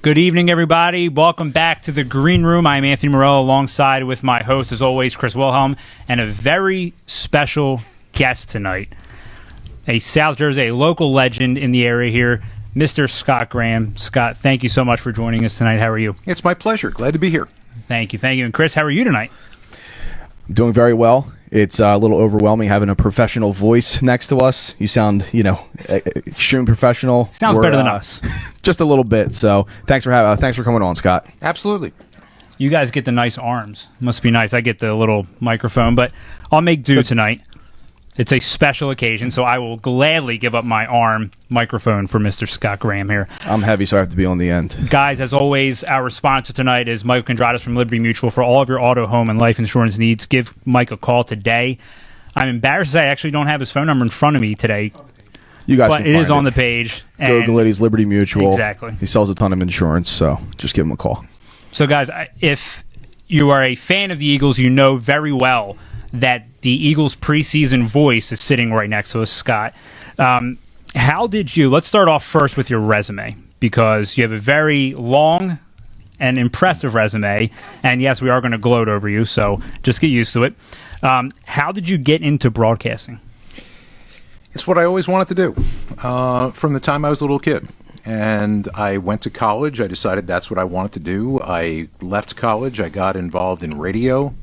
Good evening, everybody. Welcome back to the Green Room. I'm Anthony Morello, alongside with my host, as always, Chris Wilhelm, and a very special guest tonight. A South Jersey, a local legend in the area here, Mr. Scott Graham. Scott, thank you so much for joining us tonight. How are you? It's my pleasure. Glad to be here. Thank you. And Chris, how are you tonight? Doing very well. It's a little overwhelming having a professional voice next to us. You sound, extremely professional. Sounds better than us. Just a little bit. So thanks for coming on, Scott. Absolutely. You guys get the nice arms. Must be nice. I get the little microphone, but I'll make do tonight. It's a special occasion, so I will gladly give up my arm microphone for Mr. Scott Graham here. I'm heavy, so I have to be on the end. Guys, as always, our sponsor tonight is Michael Kondratis from Liberty Mutual. For all of your auto, home, and life insurance needs, give Mike a call today. I'm embarrassed to say I actually don't have his phone number in front of me today. You guys but can it find is on the page. Google it. He's Liberty Mutual. Exactly. He sells a ton of insurance, so just give him a call. So, guys, if you are a fan of the Eagles, you know very well that the Eagles' preseason voice is sitting right next to us, Scott. Let's start off first with your resume, because you have a very long and impressive resume, and yes, we are going to gloat over you, so just get used to it. How did you get into broadcasting? It's what I always wanted to do from the time I was a little kid. And I went to college. I decided that's what I wanted to do. I left college. I got involved in radio.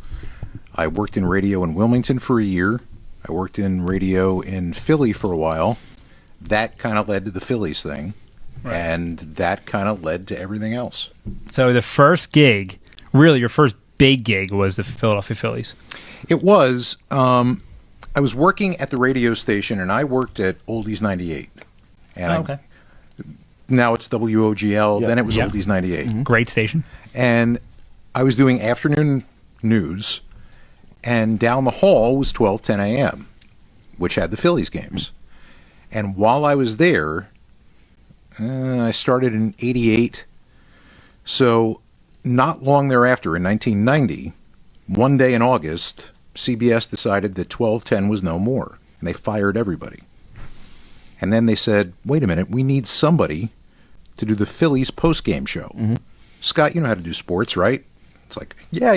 I worked in radio in Wilmington for a year. I worked in radio in Philly for a while. That kind of led to the Phillies thing. Right. And that kind of led to everything else. So the first gig, really your first big gig, was the Philadelphia Phillies. It was. I was working at the radio station, and I worked at Oldies 98. And okay. Now it's WOGL. Yep. Then it was Oldies 98. Mm-hmm. Great station. And I was doing afternoon news. And down the hall was 12:10 a.m., which had the Phillies games. And while I was there, I started in 88. So not long thereafter, in 1990, one day in August, CBS decided that 12:10 was no more. And they fired everybody. And then they said, wait a minute, we need somebody to do the Phillies post-game show. Mm-hmm. Scott, you know how to do sports, right? It's like, yeah,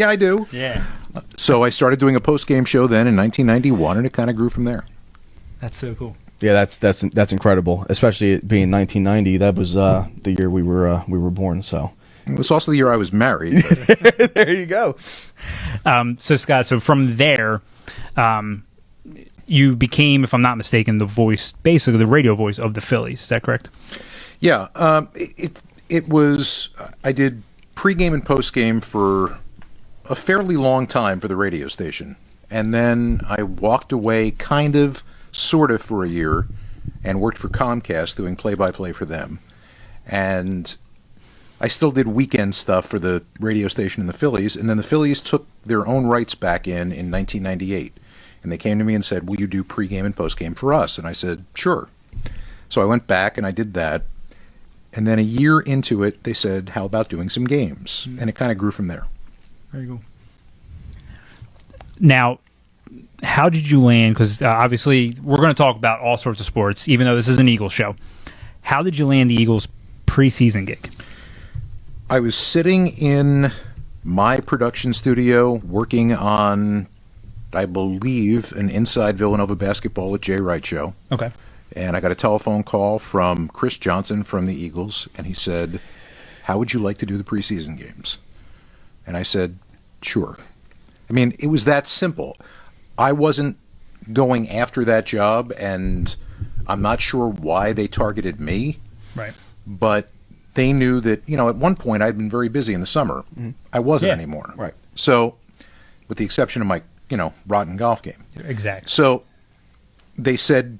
I do. Yeah. So I started doing a post-game show then in 1991, and it kind of grew from there. That's so cool. Yeah, that's incredible, especially it being 1990. That was the year we were born. So it was also the year I was married. There you go. So Scott, from there, you became, if I'm not mistaken, the voice, basically the radio voice of the Phillies. Is that correct? Yeah. It was. I did pregame and postgame for a fairly long time for the radio station. And then I walked away sort of for a year and worked for Comcast doing play-by-play for them. And I still did weekend stuff for the radio station in the Phillies. And then the Phillies took their own rights back in 1998. And they came to me and said, will you do pregame and postgame for us? And I said, sure. So I went back and I did that. And then a year into it, they said, how about doing some games? And it kind of grew from there. Very cool. Now, how did you land? Because obviously, we're going to talk about all sorts of sports, even though this is an Eagles show. How did you land the Eagles preseason gig? I was sitting in my production studio working on, I believe, an Inside Villanova Basketball with Jay Wright show. Okay. And I got a telephone call from Chris Johnson from the Eagles, and he said, how would you like to do the preseason games? And I said, sure. I mean, it was that simple. I wasn't going after that job, and I'm not sure why they targeted me. Right. But they knew that, at one point I'd been very busy in the summer. Mm-hmm. I wasn't anymore. Right. So, with the exception of my, rotten golf game. Exactly. So, they said,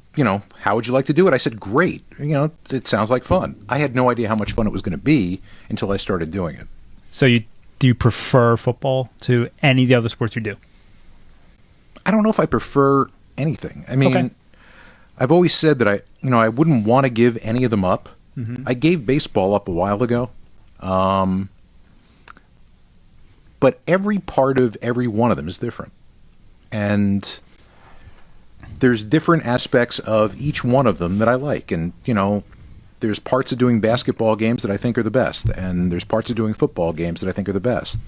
how would you like to do it? I said, great. It sounds like fun. I had no idea how much fun it was going to be until I started doing it. So do you prefer football to any of the other sports you do? I don't know if I prefer anything. I mean, okay. I've always said that I wouldn't want to give any of them up. Mm-hmm. I gave baseball up a while ago. But every part of every one of them is different. And there's different aspects of each one of them that I like. And, there's parts of doing basketball games that I think are the best, and there's parts of doing football games that I think are the best.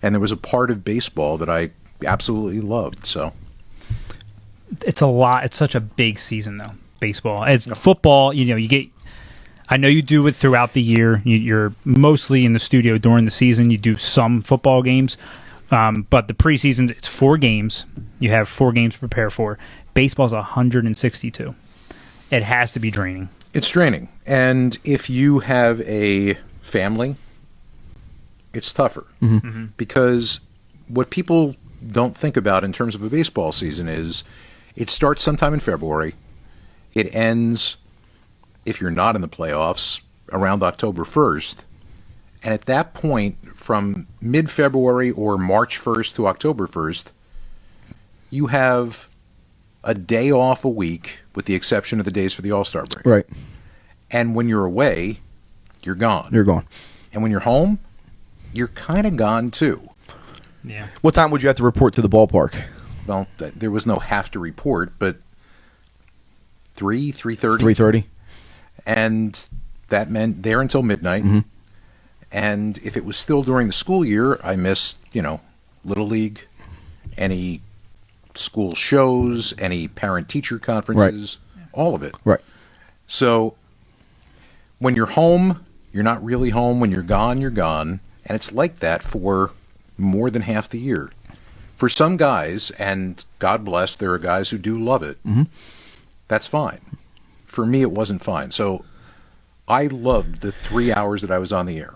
And there was a part of baseball that I absolutely loved. So it's a lot. It's such a big season, though. Baseball. It's football. You get. I know you do it throughout the year. You're mostly in the studio during the season. You do some football games, but the preseason, it's 4 games. You have 4 games to prepare for. Baseball's 162. It has to be draining. It's draining. And if you have a family, it's tougher. Because what people don't think about in terms of a baseball season is it starts sometime in February. It ends, if you're not in the playoffs, around October 1st. And at that point, from mid-February or March 1st to October 1st, you have a day off a week, with the exception of the days for the All-Star break. Right. And when you're away, you're gone. You're gone. And when you're home, you're kind of gone too. Yeah. What time would you have to report to the ballpark? Well, there was no have to report, but 3:30. 3:30. And that meant there until midnight. And if it was still during the school year, I missed, Little League, any school shows, any parent-teacher conferences, all of it. Right. So when you're home, you're not really home. When you're gone, you're gone. And it's like that for more than half the year. For some guys, and God bless, there are guys who do love it, that's fine. For me, it wasn't fine. So I loved the 3 hours that I was on the air.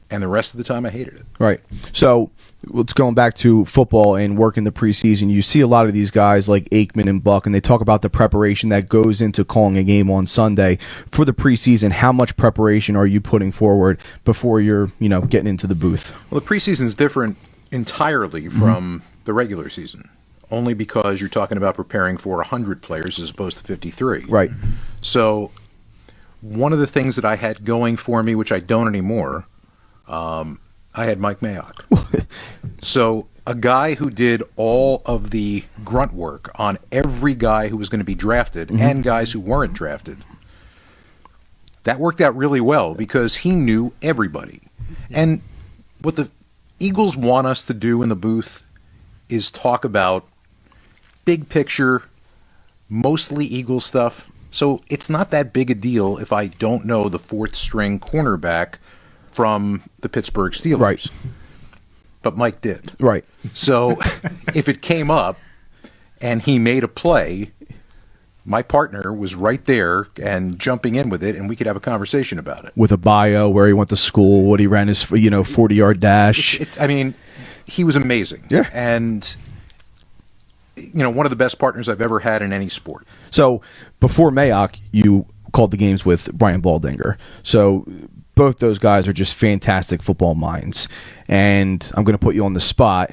And the rest of the time, I hated it. Right. So let's going back to football and work in the preseason. You see a lot of these guys like Aikman and Buck, and they talk about the preparation that goes into calling a game on Sunday. For the preseason, how much preparation are you putting forward before you're, getting into the booth? Well, the preseason is different entirely from the regular season, only because you're talking about preparing for 100 players as opposed to 53. Right. So one of the things that I had going for me, which I don't anymore, I had Mike Mayock. So a guy who did all of the grunt work on every guy who was going to be drafted and guys who weren't drafted. That worked out really well because he knew everybody. And what the Eagles want us to do in the booth is talk about big picture, mostly Eagle stuff. So it's not that big a deal if I don't know the 4th string cornerback from the Pittsburgh Steelers. Right. But Mike did. Right. So if it came up and he made a play, my partner was right there and jumping in with it, and we could have a conversation about it. With a bio, where he went to school, what he ran his 40-yard dash. He was amazing. Yeah. And one of the best partners I've ever had in any sport. So before Mayock, you called the games with Brian Baldinger. So both those guys are just fantastic football minds. And I'm going to put you on the spot.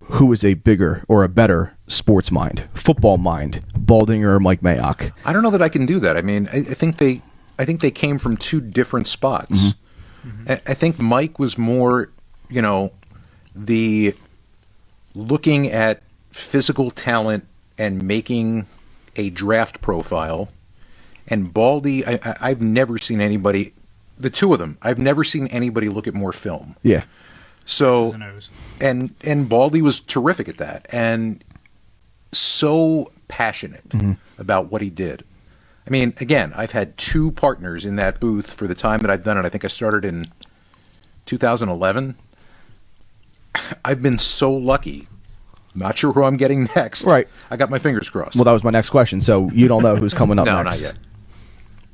Who is a bigger or a better sports mind, football mind, Baldinger or Mike Mayock? I don't know that I can do that. I mean, I think they came from 2 different spots. I think Mike was more, the looking at physical talent and making a draft profile. And Baldy, I've never seen anybody, the 2 of them, I've never seen anybody look at more film. Yeah. So, and Baldy was terrific at that and so passionate about what he did. I mean, again, I've had 2 partners in that booth for the time that I've done it. I think I started in 2011. I've been so lucky. Not sure who I'm getting next. Right. I got my fingers crossed. Well, that was my next question. So you don't know who's coming up No, next? not yet.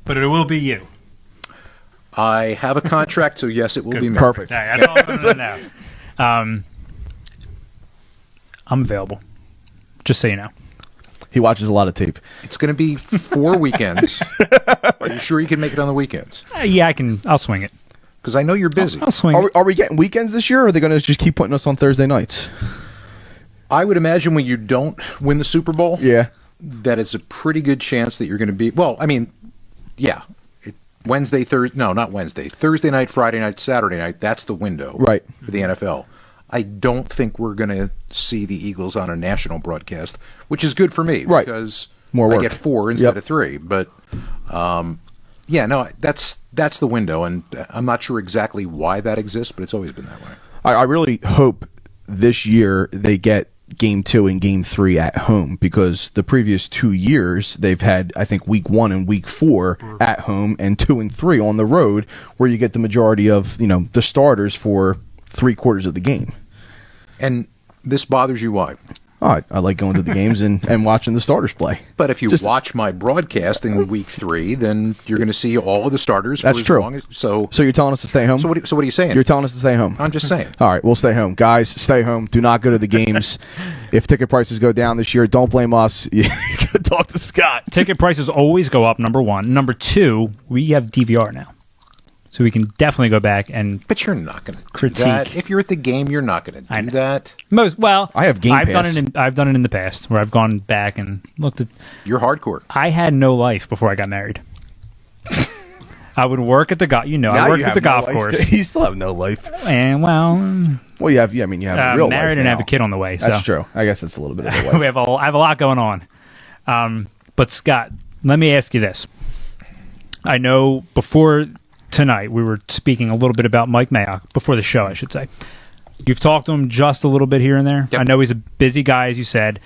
But it will be you. I have a contract, so yes, it will be me. Perfect. That's all I wanted to know. I'm available. Just so you know. He watches a lot of tape. It's going to be 4 weekends. Are you sure you can make it on the weekends? Yeah, I can. I'll swing it. Because I know you're busy. I'll swing it. Are we getting weekends this year, or are they going to just keep putting us on Thursday nights? I would imagine when you don't win the Super Bowl, that it's a pretty good chance that you're going to be. Well, I mean, yeah, Wednesday, Thursday. No, not Wednesday. Thursday night, Friday night, Saturday night. That's the window, right, for the NFL. I don't think we're going to see the Eagles on a national broadcast, which is good for me, right? Because more work. I get 4 instead of 3. But Yeah, no, that's the window, and I'm not sure exactly why that exists, but it's always been that way. I really hope this year they get Game 2 and Game 3 at home, because the previous 2 years they've had, I think, Week 1 and Week 4 at home and 2 and 3 on the road, where you get the majority of the starters for 3/4 of the game. And this bothers you why? I like going to the games and watching the starters play. But if you watch my broadcast in Week 3, then you're going to see all of the starters. That's true. So you're telling us to stay home? So what are you saying? You're telling us to stay home. I'm just saying. All right, we'll stay home. Guys, stay home. Do not go to the games. If ticket prices go down this year, don't blame us. You can talk to Scott. Ticket prices always go up, number one. Number two, we have DVR now. So we can definitely go back and But you're not going to critique. do that. If you're at the game, you're not going to do that. I have Game Pass. I've done it in the past where I've gone back and looked at. You're hardcore. I had no life before I got married. I would work at the I Now worked you at the have golf no life. course. You still have no life. And well, Well, you have a real life married and now. have a kid on the way. That's So true. I guess it's a little bit of a life. I have a lot going on. But Scott, let me ask you this. I know before tonight we were speaking a little bit about Mike Mayock, before the show, I should say. You've talked to him just a little bit here and there. Yep. I know he's a busy guy, as you said.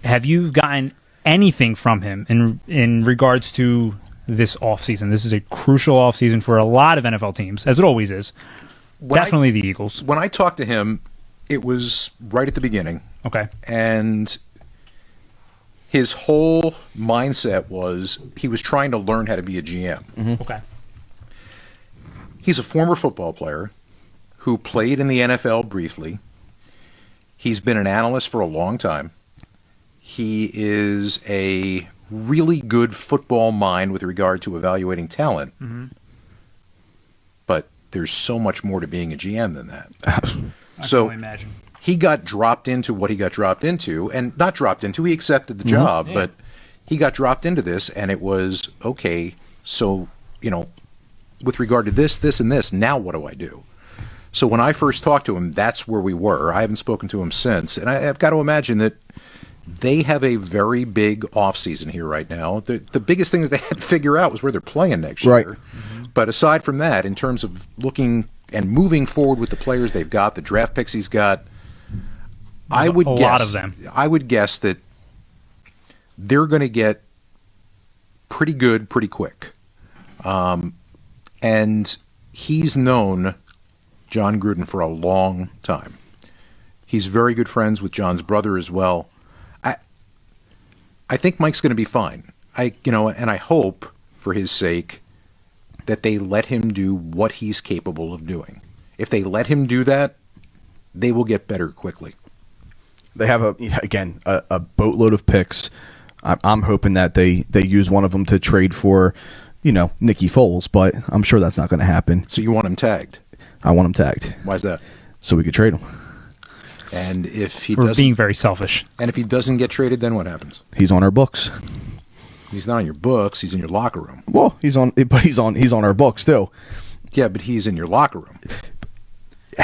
Have you gotten anything from him in regards to this offseason? This is a crucial offseason for a lot of NFL teams, as it always is. Definitely the Eagles. When I talked to him, it was right at the beginning. Okay. And his whole mindset was he was trying to learn how to be a GM. Mm-hmm. Okay. He's a former football player who played in the NFL briefly. He's been an analyst for a long time. He is a really good football mind with regard to evaluating talent. Mm-hmm. But there's so much more to being a GM than that. I can only imagine. He got dropped into what he got dropped into, and not dropped into, he accepted the job, but he got dropped into this, and it was, okay, so, with regard to this, this, and this, now what do I do? So when I first talked to him, that's where we were. I haven't spoken to him since, and I've got to imagine that they have a very big offseason here right now. The biggest thing that they had to figure out was where they're playing next year. Right. Mm-hmm. But aside from that, in terms of looking and moving forward with the players they've got, the draft picks he's got, I would guess, lot of them. I would guess that they're going to get pretty good pretty quick. And he's known John Gruden for a long time. He's very good friends with John's brother as well. I think Mike's going to be fine. And I hope, for his sake, that they let him do what he's capable of doing. If they let him do that, they will get better quickly. They have a boatload of picks. I'm hoping that they use one of them to trade for, Nicky Foles, but I'm sure that's not going to happen. So you want him tagged? I want him tagged. Why is that? So we could trade him. And if he We're doesn't, being very selfish. and if he doesn't get traded, then what happens? He's on our books. He's not on your books. He's in your locker room. Well, he's on our books too. Yeah, but he's in your locker room.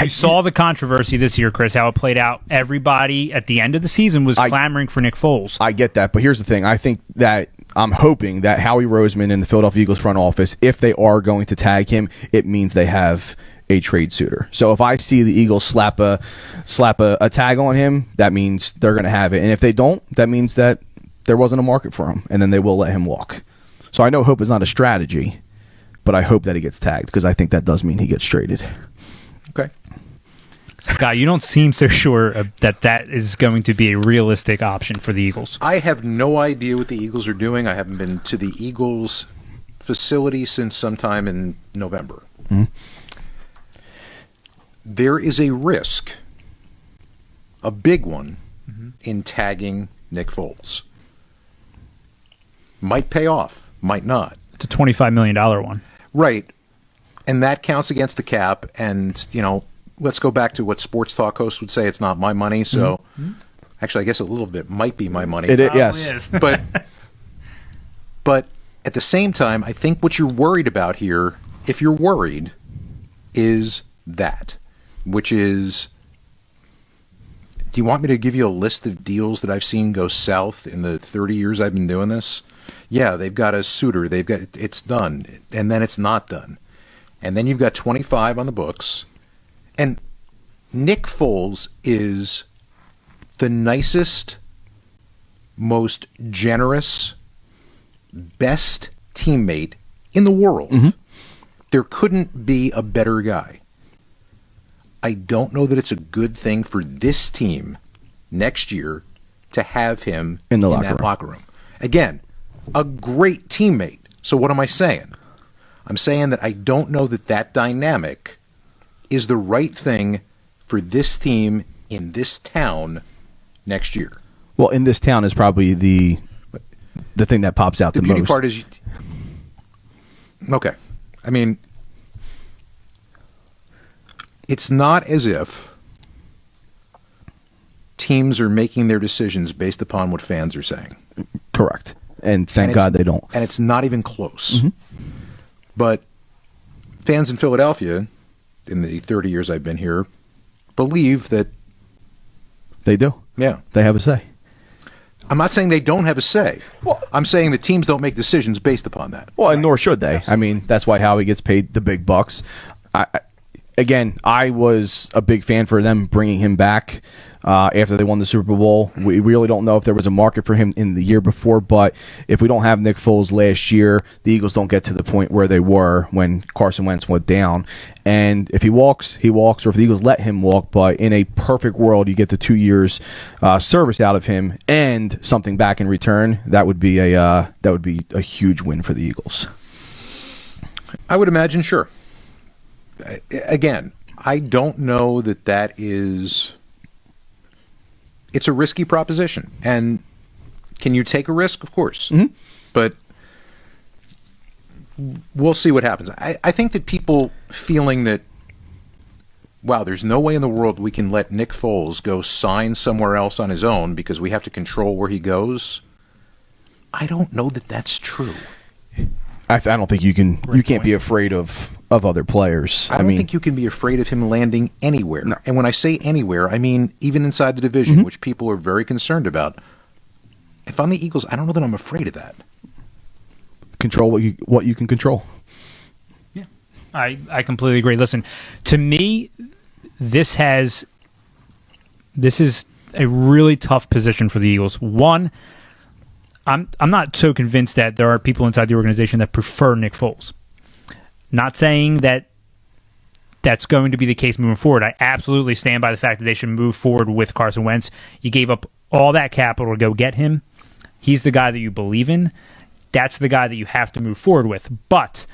You saw the controversy this year, Chris, how it played out. Everybody at the end of the season was clamoring for Nick Foles. I get that, but here's the thing. I'm hoping that Howie Roseman and the Philadelphia Eagles front office, if they are going to tag him, it means they have a trade suitor. So if I see the Eagles slap a tag on him, that means they're going to have it. And if they don't, that means that there wasn't a market for him, and then they will let him walk. So I know hope is not a strategy, but I hope that he gets tagged, because I think that does mean he gets traded. Okay. Scott, you don't seem so sure that is going to be a realistic option for the Eagles. I have no idea what the Eagles are doing. I haven't been to the Eagles facility since sometime in November. Mm-hmm. There is a risk, a big one, in tagging Nick Foles. Might pay off, might not. It's a $25 million one. Right. And that counts against the cap. And, let's go back to what sports talk hosts would say. It's not my money. So, actually, I guess a little bit might be my money. Yes. But at the same time, I think what you're worried about here, if you're worried, is that, which is, do you want me to give you a list of deals that I've seen go south in the 30 years I've been doing this? Yeah, they've got a suitor. They've got it's done, and then it's not done, and then you've got 25 on the books, and Nick Foles is the nicest, most generous, best teammate in the world. Mm-hmm. There couldn't be a better guy. I don't know that it's a good thing for this team next year to have him in that locker room. Again, a great teammate. So what am I saying? I'm saying that I don't know that dynamic is the right thing for this team in this town next year. Well, in this town is probably the thing that pops out the most. The beauty part is... Okay. I mean, it's not as if teams are making their decisions based upon what fans are saying. Correct. And thank God they don't. And it's not even close. Mm-hmm. But fans in Philadelphia, in the 30 years I've been here, believe that... They do. Yeah. They have a say. I'm not saying they don't have a say. Well, I'm saying that teams don't make decisions based upon that. Well, and nor should they. Absolutely. I mean, that's why Howie gets paid the big bucks. Again, I was a big fan for them bringing him back after they won the Super Bowl. We really don't know if there was a market for him in the year before, but if we don't have Nick Foles last year, the Eagles don't get to the point where they were when Carson Wentz went down. And if he walks, or if the Eagles let him walk, but in a perfect world, you get the 2 years service out of him and something back in return, that would be a huge win for the Eagles. I would imagine, sure. Again, I don't know that is... It's a risky proposition. And can you take a risk? Of course. Mm-hmm. But we'll see what happens. I think that people feeling that, wow, there's no way in the world we can let Nick Foles go sign somewhere else on his own because we have to control where he goes, I don't know that that's true. I don't think you can. You can't be afraid of other players. I don't think you can be afraid of him landing anywhere. No. And when I say anywhere, I mean even inside the division, mm-hmm. which people are very concerned about. If I'm the Eagles, I don't know that I'm afraid of that. Control what you can control. Yeah, I completely agree. Listen, to me, this is a really tough position for the Eagles. One, I'm not so convinced that there are people inside the organization that prefer Nick Foles. Not saying that that's going to be the case moving forward. I absolutely stand by the fact that they should move forward with Carson Wentz. You gave up all that capital to go get him. He's the guy that you believe in. That's the guy that you have to move forward with. But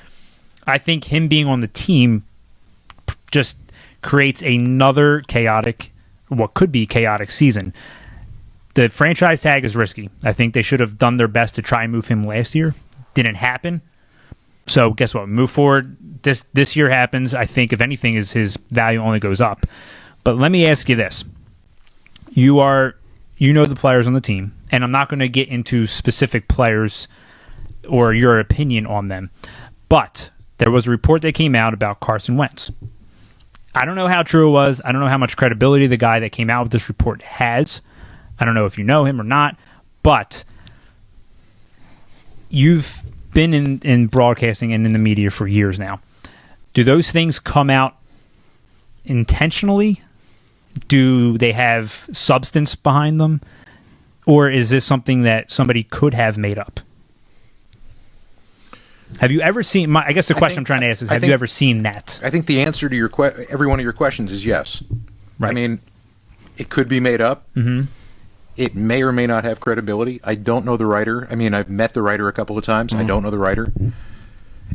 I think him being on the team just creates another what could be chaotic season. The franchise tag is risky. I think they should have done their best to try and move him last year. Didn't happen. So guess what? Move forward. This year happens. I think if anything, his value only goes up. But let me ask you this: you know the players on the team, and I'm not going to get into specific players or your opinion on them. But there was a report that came out about Carson Wentz. I don't know how true it was. I don't know how much credibility the guy that came out with this report has. I don't know if you know him or not, but you've been in broadcasting and in the media for years now. Do those things come out intentionally? Do they have substance behind them? Or is this something that somebody could have made up? Have you ever seen... I guess the question I'm trying to ask is, have you ever seen that? I think the answer to every one of your questions is yes. Right. I mean, it could be made up. Mm-hmm. It may or may not have credibility. I don't know the writer. I mean, I've met the writer a couple of times. Mm-hmm. I don't know the writer.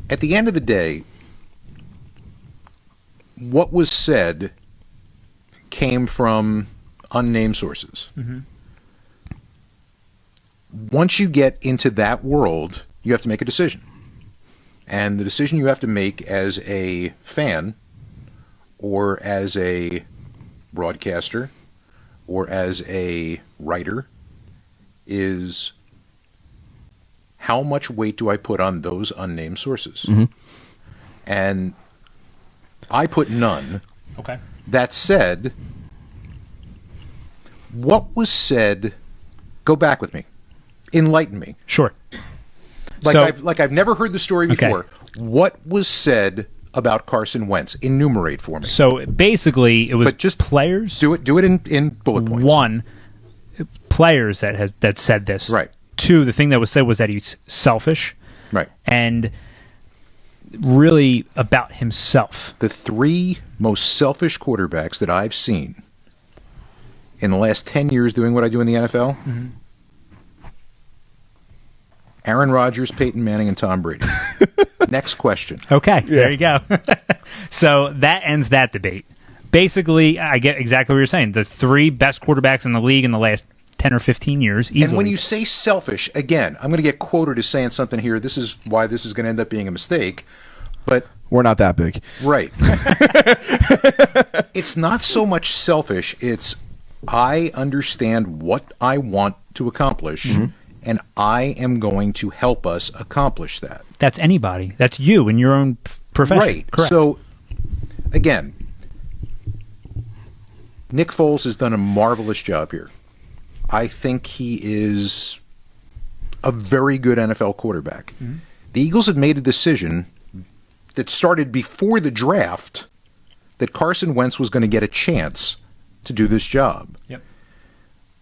At the end of the day, what was said came from unnamed sources. Mm-hmm. Once you get into that world, you have to make a decision. And the decision you have to make as a fan or as a broadcaster or as a writer is, how much weight do I put on those unnamed sources? Mm-hmm. And I put none. Okay. That said, what was said, go back with me, enlighten me. Sure. I've never heard the story before. What was said about Carson Wentz? Enumerate for me. So basically, it was just players. Do it in bullet points. One, players that said this. Right. Two, the thing that was said was that he's selfish. Right. And really about himself. The three most selfish quarterbacks that I've seen in the last 10 years doing what I do in the NFL, Aaron Rodgers, Peyton Manning, and Tom Brady. Next question. Okay, there you go. So that ends that debate. Basically, I get exactly what you're saying. The three best quarterbacks in the league in the last 10 or 15 years, easily. And when you say selfish, again, I'm going to get quoted as saying something here. This is why this is going to end up being a mistake. But we're not that big. Right. It's not so much selfish. It's I understand what I want to accomplish, and I am going to help us accomplish that. That's anybody. That's you in your own profession. Right. Correct. So, again, Nick Foles has done a marvelous job here. I think he is a very good NFL quarterback. The Eagles had made a decision that started before the draft that Carson Wentz was going to get a chance to do this job. Yep.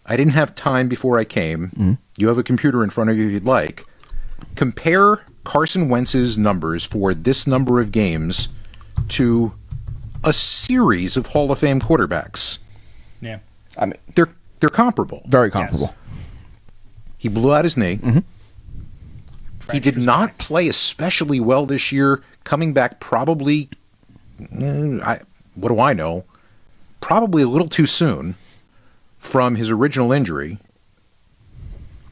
I didn't have time before I came. You have a computer in front of you if you'd like. Compare Carson Wentz's numbers for this number of games to a series of Hall of Fame quarterbacks. Yeah. I mean, they're comparable. Very comparable. Yes. He blew out his knee. He did not play especially well this year, coming back probably, what do I know, probably a little too soon from his original injury.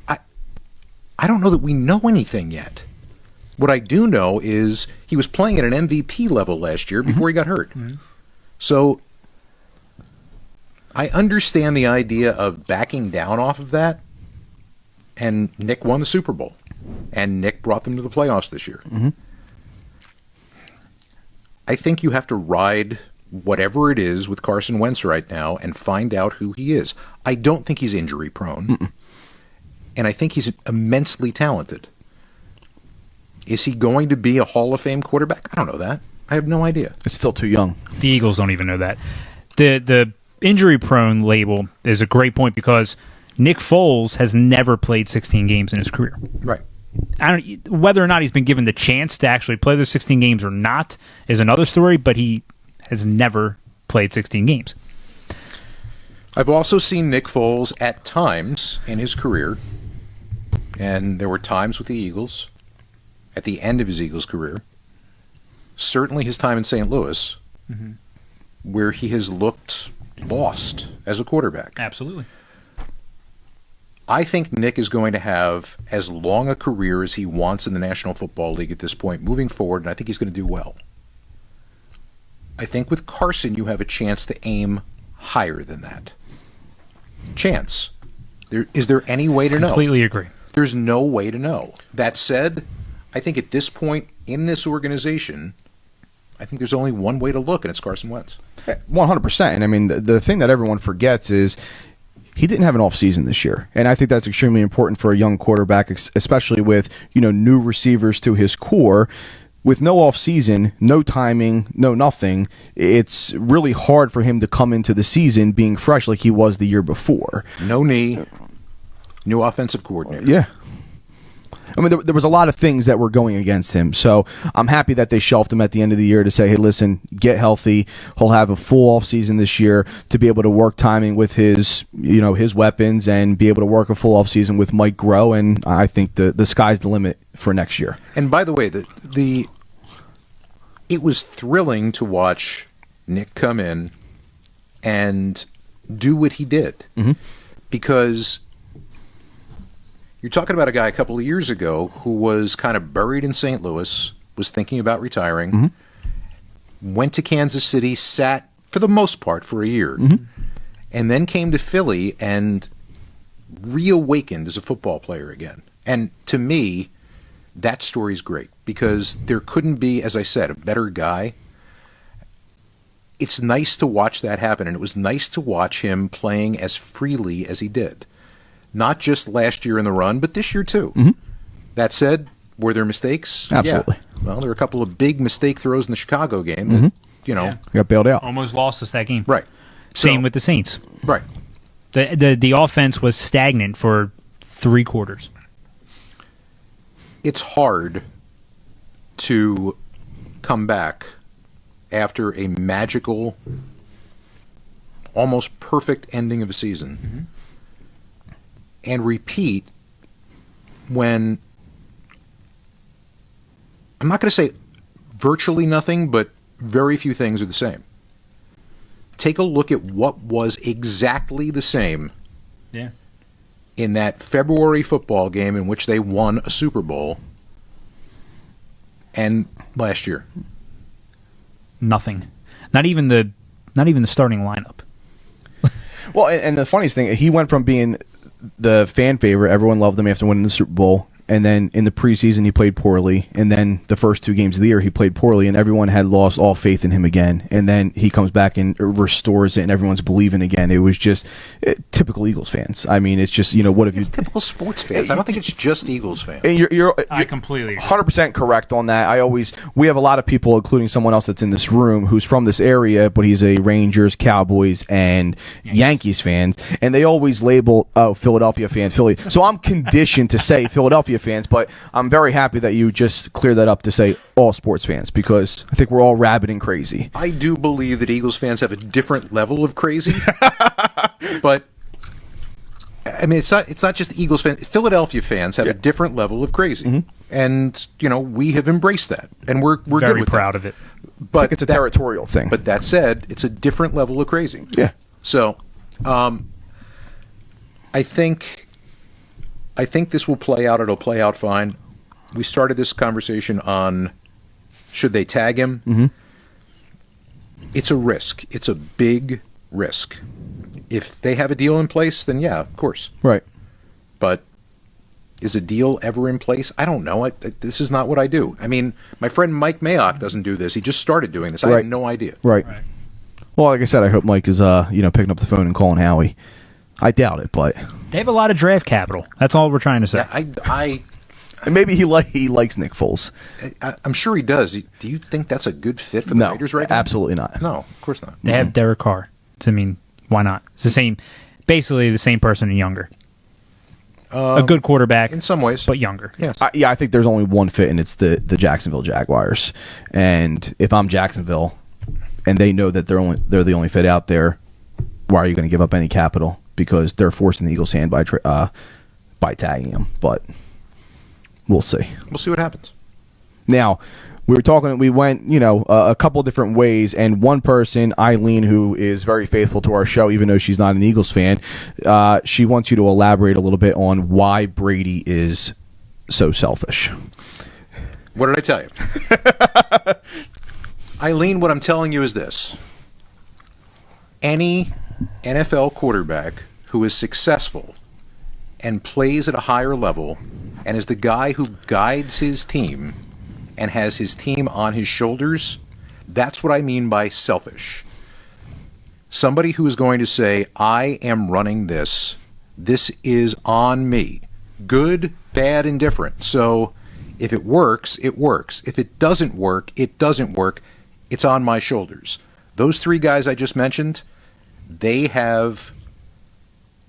I don't know that we know anything yet. What I do know is he was playing at an MVP level last year before he got hurt. So I understand the idea of backing down off of that, and Nick won the Super Bowl, and Nick brought them to the playoffs this year. I think you have to ride whatever it is with Carson Wentz right now and find out who he is. I don't think he's injury prone, and I think he's immensely talented. Is he going to be a Hall of Fame quarterback? I don't know that. I have no idea. It's still too young. The Eagles don't even know that. The injury prone label is a great point because Nick Foles has never played 16 games in his career. Right. Whether or not he's been given the chance to actually play those 16 games or not is another story, but he has never played 16 games. I've also seen Nick Foles at times in his career, and there were times with the Eagles at the end of his Eagles career, certainly his time in St. Louis, where he has looked lost as a quarterback. Absolutely. I think Nick is going to have as long a career as he wants in the National Football League at this point moving forward, and I think he's going to do well. I think with Carson, you have a chance to aim higher than that. Chance. Is there any way to know? Completely agree. There's no way to know. That said, I think at this point in this organization, I think there's only one way to look, and it's Carson Wentz. 100%. And I mean, the thing that everyone forgets is he didn't have an off season this year, and I think that's extremely important for a young quarterback, especially with new receivers to his core. With no off season, no timing, no nothing, it's really hard for him to come into the season being fresh like he was the year before. No knee, new offensive coordinator. Yeah. I mean, there was a lot of things that were going against him. So I'm happy that they shelved him at the end of the year to say, hey, listen, get healthy. He'll have a full off season this year to be able to work timing with his weapons and be able to work a full off season with Mike Groh. And I think the sky's the limit for next year. And by the way, it was thrilling to watch Nick come in and do what he did, because you're talking about a guy a couple of years ago who was kind of buried in St. Louis, was thinking about retiring, went to Kansas City, sat for the most part for a year, and then came to Philly and reawakened as a football player again. And to me, that story's great because there couldn't be, as I said, a better guy. It's nice to watch that happen, and it was nice to watch him playing as freely as he did. Not just last year in the run, but this year too. That said, Were there mistakes? Absolutely. Yeah. Well, there were a couple of big mistake throws in the Chicago game that, Got bailed out. Almost lost us that game. Right. Same with the Saints. Right. The offense was stagnant for 3 quarters. It's hard to come back after a magical, almost perfect ending of a season and repeat when, I'm not going to say virtually nothing, but very few things are the same. Take a look at what was exactly the same in that February football game in which they won a Super Bowl and last year. Nothing. Not even the starting lineup. Well, and the funniest thing, he went from being the fan favorite, everyone loved him after winning the Super Bowl, and then in the preseason he played poorly, and then the first 2 games of the year he played poorly, and everyone had lost all faith in him again, and then he comes back and restores it, and everyone's believing again. It was just typical Eagles fans. I mean, it's just, what have you... It's typical sports fans. I don't think it's just Eagles fans. You're I completely agree. 100% correct on that. We have a lot of people, including someone else that's in this room, who's from this area, but he's a Rangers, Cowboys, and Yankees fan, and they always label, Philadelphia fan, Philly. So I'm conditioned to say Philadelphia fans, but I'm very happy that you just cleared that up to say all sports fans, because I think we're all rabid and crazy. I do believe that Eagles fans have a different level of crazy, but I mean, it's not just Eagles fans. Philadelphia fans have a different level of crazy, and we have embraced that, and we're very good with proud that. of it. But I think it's a territorial thing. But that said, it's a different level of crazy. Yeah. So, I think this will play out. It'll play out fine. We started this conversation on should they tag him? Mm-hmm. It's a risk. It's a big risk. If they have a deal in place, then yeah, of course. Right. But is a deal ever in place? I don't know. This is not what I do. I mean, my friend Mike Mayock doesn't do this. He just started doing this. I have no idea. Right. Well, like I said, I hope Mike is picking up the phone and calling Howie. I doubt it, but They have a lot of draft capital. That's all we're trying to say. Yeah, and maybe he likes Nick Foles. I'm sure he does. Do you think that's a good fit for the Raiders right now? Absolutely not. No, of course not. They have Derek Carr. So, I mean, why not? It's the same, basically the same person and younger. A good quarterback in some ways, but younger. Yes. I think there's only one fit, and it's the Jacksonville Jaguars. And if I'm Jacksonville, and they know that they're the only fit out there, why are you going to give up any capital? Because they're forcing the Eagles' hand by tagging him. But we'll see. We'll see what happens. Now, we went, a couple different ways, and one person, Eileen, who is very faithful to our show, even though she's not an Eagles fan, she wants you to elaborate a little bit on why Brady is so selfish. What did I tell you? Eileen, what I'm telling you is this. Any NFL quarterback who is successful and plays at a higher level and is the guy who guides his team and has his team on his shoulders, that's what I mean by selfish. Somebody who is going to say, I am running this. This is on me. Good, bad, and different. So if it works, it works. If it doesn't work, it doesn't work. It's on my shoulders. Those 3 guys I just mentioned, they have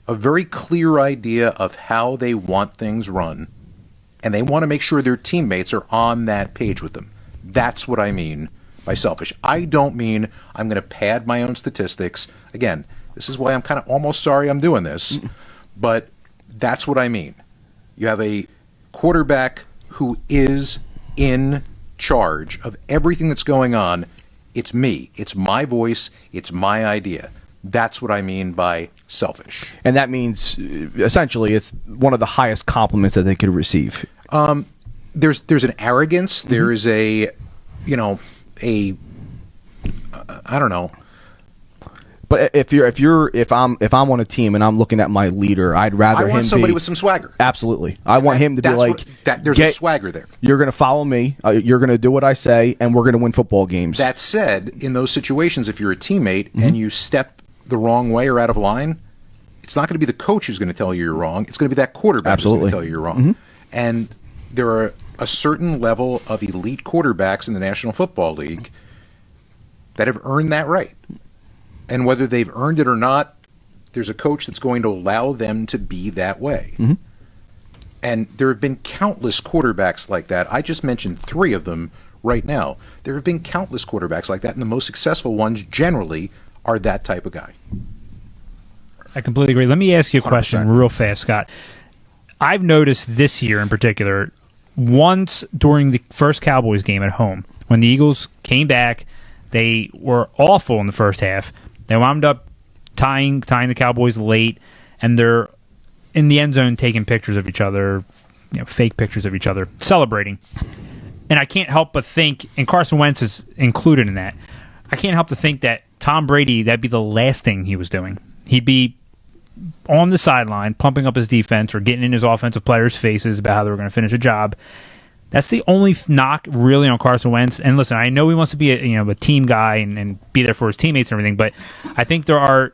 a very clear idea of how they want things run, and they want to make sure their teammates are on that page with them. That's what I mean by selfish. I don't mean I'm going to pad my own statistics. Again, this is why I'm kind of almost sorry I'm doing this, but that's what I mean. You have a quarterback who is in charge of everything that's going on. It's me. It's my voice. It's my idea. That's what I mean by selfish. And that means, essentially, it's one of the highest compliments that they could receive. There's an arrogance. Mm-hmm. There is I don't know. But if I'm on a team and I'm looking at my leader, I'd rather I want somebody with some swagger. Absolutely, I want him to be like, there's a swagger there. You're going to follow me. You're going to do what I say, and we're going to win football games. That said, in those situations, if you're a teammate and you step the wrong way or out of line, it's not going to be the coach who's going to tell you you're wrong. It's going to be that quarterback who's going to tell you you're wrong. And there are a certain level of elite quarterbacks in the National Football League that have earned that right. And whether they've earned it or not, there's a coach that's going to allow them to be that way. Mm-hmm. And there have been countless quarterbacks like that. I just mentioned 3 of them right now. There have been countless quarterbacks like that, and the most successful ones generally are that type of guy. I completely agree. Let me ask you a 100%. question real fast, Scott. I've noticed this year in particular, once during the first Cowboys game at home, when the Eagles came back, they were awful in the first half. They wound up tying the Cowboys late, and they're in the end zone taking pictures of each other, fake pictures of each other, celebrating. And I can't help but think, and Carson Wentz is included in that, I can't help to think that Tom Brady, that'd be the last thing he was doing. He'd be on the sideline, pumping up his defense or getting in his offensive players' faces about how they were going to finish a job. That's the only knock really on Carson Wentz. And listen, I know he wants to be a team guy and be there for his teammates and everything, but I think there are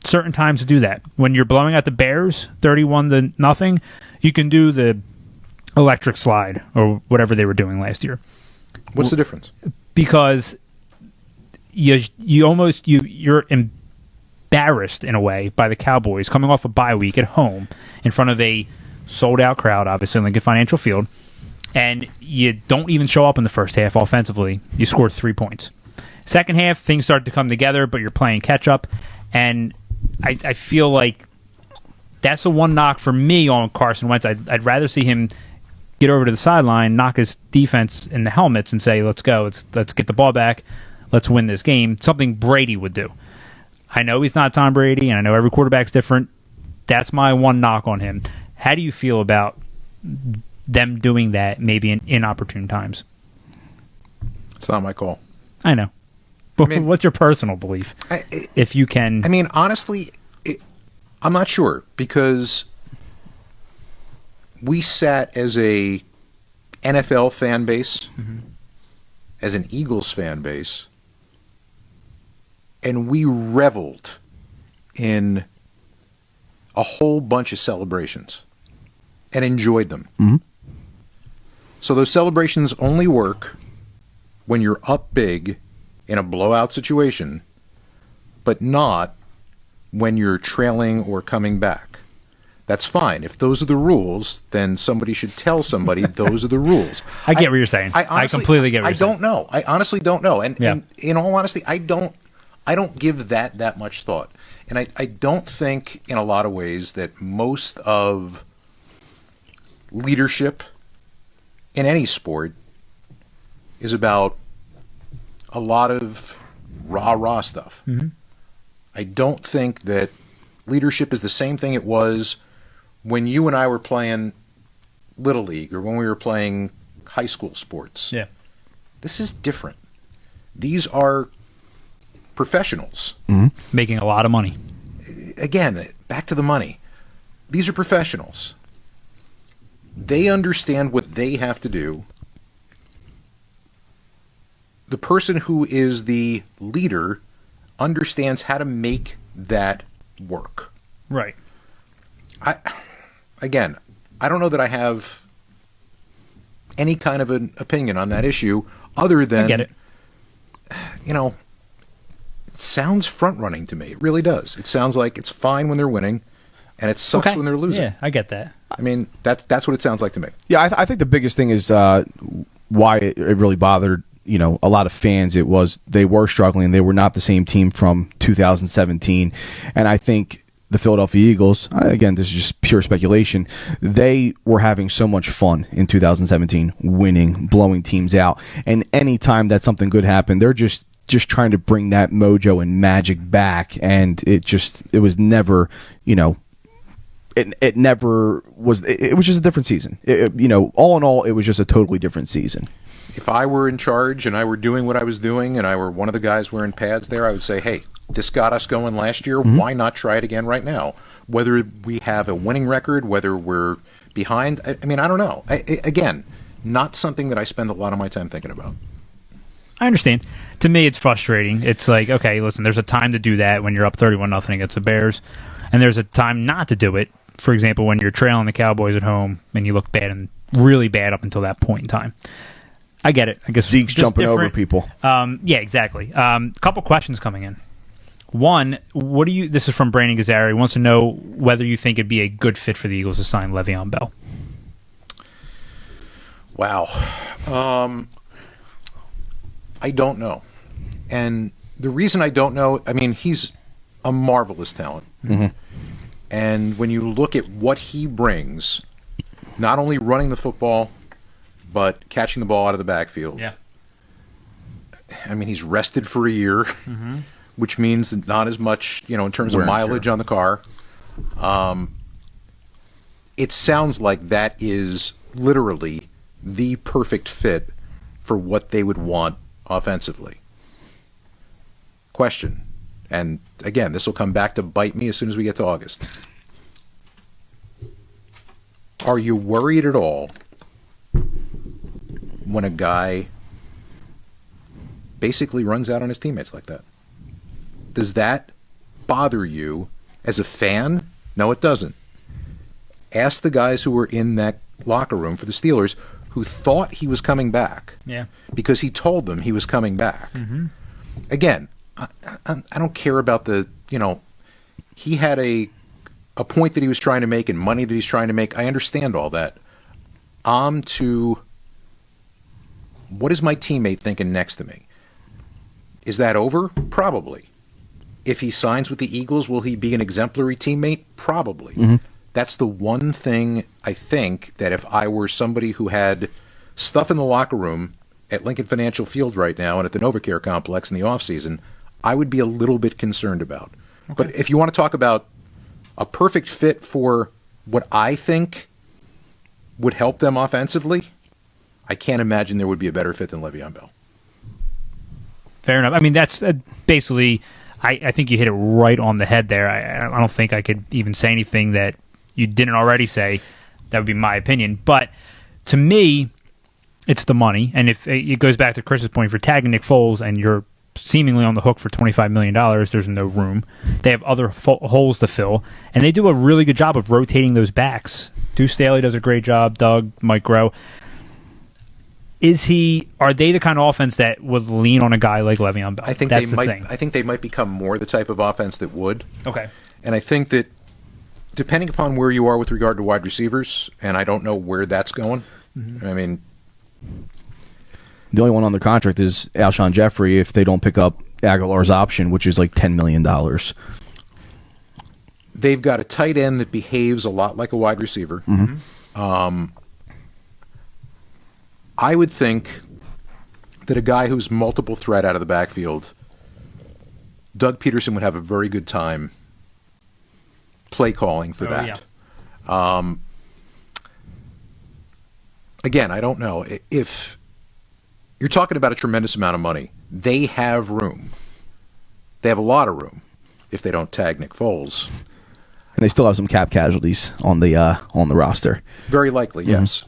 certain times to do that. When you're blowing out the Bears 31-0, you can do the electric slide or whatever they were doing last year. What's the difference? Because you're embarrassed in a way by the Cowboys coming off a bye week at home in front of a sold-out crowd, obviously, in Lincoln Financial Field, and you don't even show up in the first half offensively. You scored 3 points. Second half, things start to come together, but you're playing catch-up, and I feel like that's the one knock for me on Carson Wentz. I'd rather see him get over to the sideline, knock his defense in the helmets, and say, let's go, let's get the ball back, let's win this game, something Brady would do. I know he's not Tom Brady, and I know every quarterback's different. That's my one knock on him. How do you feel about them doing that maybe in inopportune times? It's not my call. I know. But what's your personal belief? If you can... I mean, honestly, I'm not sure, because we sat as a NFL fan base, as an Eagles fan base, and we reveled in a whole bunch of celebrations and enjoyed them. Mm-hmm. So those celebrations only work when you're up big in a blowout situation, but not when you're trailing or coming back. That's fine. If those are the rules, then somebody should tell somebody those are the rules. I get what you're saying. I completely get what you're saying. I don't know. I honestly don't know. And in all honesty, I don't give that much thought. And I don't think in a lot of ways that most of leadership in any sport is about a lot of rah-rah stuff. Mm-hmm. I don't think that leadership is the same thing it was when you and I were playing Little League or when we were playing high school sports. Yeah. This is different. These are professionals. Mm-hmm. Making a lot of money. Again, back to the money. These are professionals. They understand what they have to do. The person who is the leader understands how to make that work. Right. I don't know that I have any kind of an opinion on that issue other than, I get it. It sounds front-running to me. It really does. It sounds like it's fine when they're winning, and it sucks when they're losing. Yeah, I get that. I mean, that's what it sounds like to me. Yeah, I think the biggest thing is why it really bothered a lot of fans. It was they were struggling. They were not the same team from 2017, and I think the Philadelphia Eagles, again, this is just pure speculation, they were having so much fun in 2017, winning, blowing teams out, and any time that something good happened, they're just trying to bring that mojo and magic back, and it was never, it never was. It was just a different season. All in all, it was just a totally different season. If I were in charge and I were doing what I was doing and I were one of the guys wearing pads there, I would say, hey, this got us going last year. Mm-hmm. Why not try it again right now? Whether we have a winning record, whether we're behind, I don't know. Again, not something that I spend a lot of my time thinking about. I understand. To me, it's frustrating. It's like, okay, listen, there's a time to do that when you're up 31-0 against the Bears, and there's a time not to do it. For example, when you're trailing the Cowboys at home and you look bad in really bad up until that point in time. I get it. I guess Zeke's just jumping over different. people. Yeah, exactly. Couple questions coming in. One, this is from Brandon Gazzari. He wants to know whether you think it'd be a good fit for the Eagles to sign Le'Veon Bell. Wow. I don't know. And the reason I don't know, I mean, he's a marvelous talent. Mm-hmm. And when you look at what he brings, not only running the football, but catching the ball out of the backfield. Yeah. I mean, he's rested for a year, which means that not as much, in terms of mileage on the car. It sounds like that is literally the perfect fit for what they would want offensively. Question. And again, this will come back to bite me as soon as we get to August. Are you worried at all when a guy basically runs out on his teammates like that? Does that bother you as a fan? No, it doesn't. Ask the guys who were in that locker room for the Steelers who thought he was coming back. Yeah. Because he told them he was coming back. Mm-hmm. Again, I don't care about he had a point that he was trying to make and money that he's trying to make. I understand all that. To what is my teammate thinking next to me? Is that over? Probably. If he signs with the Eagles, will he be an exemplary teammate? Probably. Mm-hmm. That's the one thing I think that if I were somebody who had stuff in the locker room at Lincoln Financial Field right now and at the NovaCare complex in the offseason, I would be a little bit concerned about. Okay. But if you want to talk about a perfect fit for what I think would help them offensively, I can't imagine there would be a better fit than Le'Veon Bell. Fair enough. I mean, that's basically, I think you hit it right on the head there. I don't think I could even say anything that you didn't already say. That would be my opinion. But to me, it's the money. And if it goes back to Chris's point, for tagging Nick Foles and you're seemingly on the hook for $25 million, there's no room. They have other holes to fill. And they do a really good job of rotating those backs. Deuce Staley does a great job. Doug, Mike Groh. Are they the kind of offense that would lean on a guy like Le'Veon Bell? I think That's they might. thing. I think they might become more the type of offense that would. Okay. And I think that depending upon where you are with regard to wide receivers, and I don't know where that's going. Mm-hmm. I mean, the only one on the contract is Alshon Jeffrey if they don't pick up Aguilar's option, which is like $10 million. They've got a tight end that behaves a lot like a wide receiver. Mm-hmm. I would think that a guy who's multiple threat out of the backfield, Doug Peterson would have a very good time play calling for that. Yeah. Again, I don't know. If you're talking about a tremendous amount of money, they have room. They have a lot of room if they don't tag Nick Foles. And they still have some cap casualties on the roster. Very likely, yes.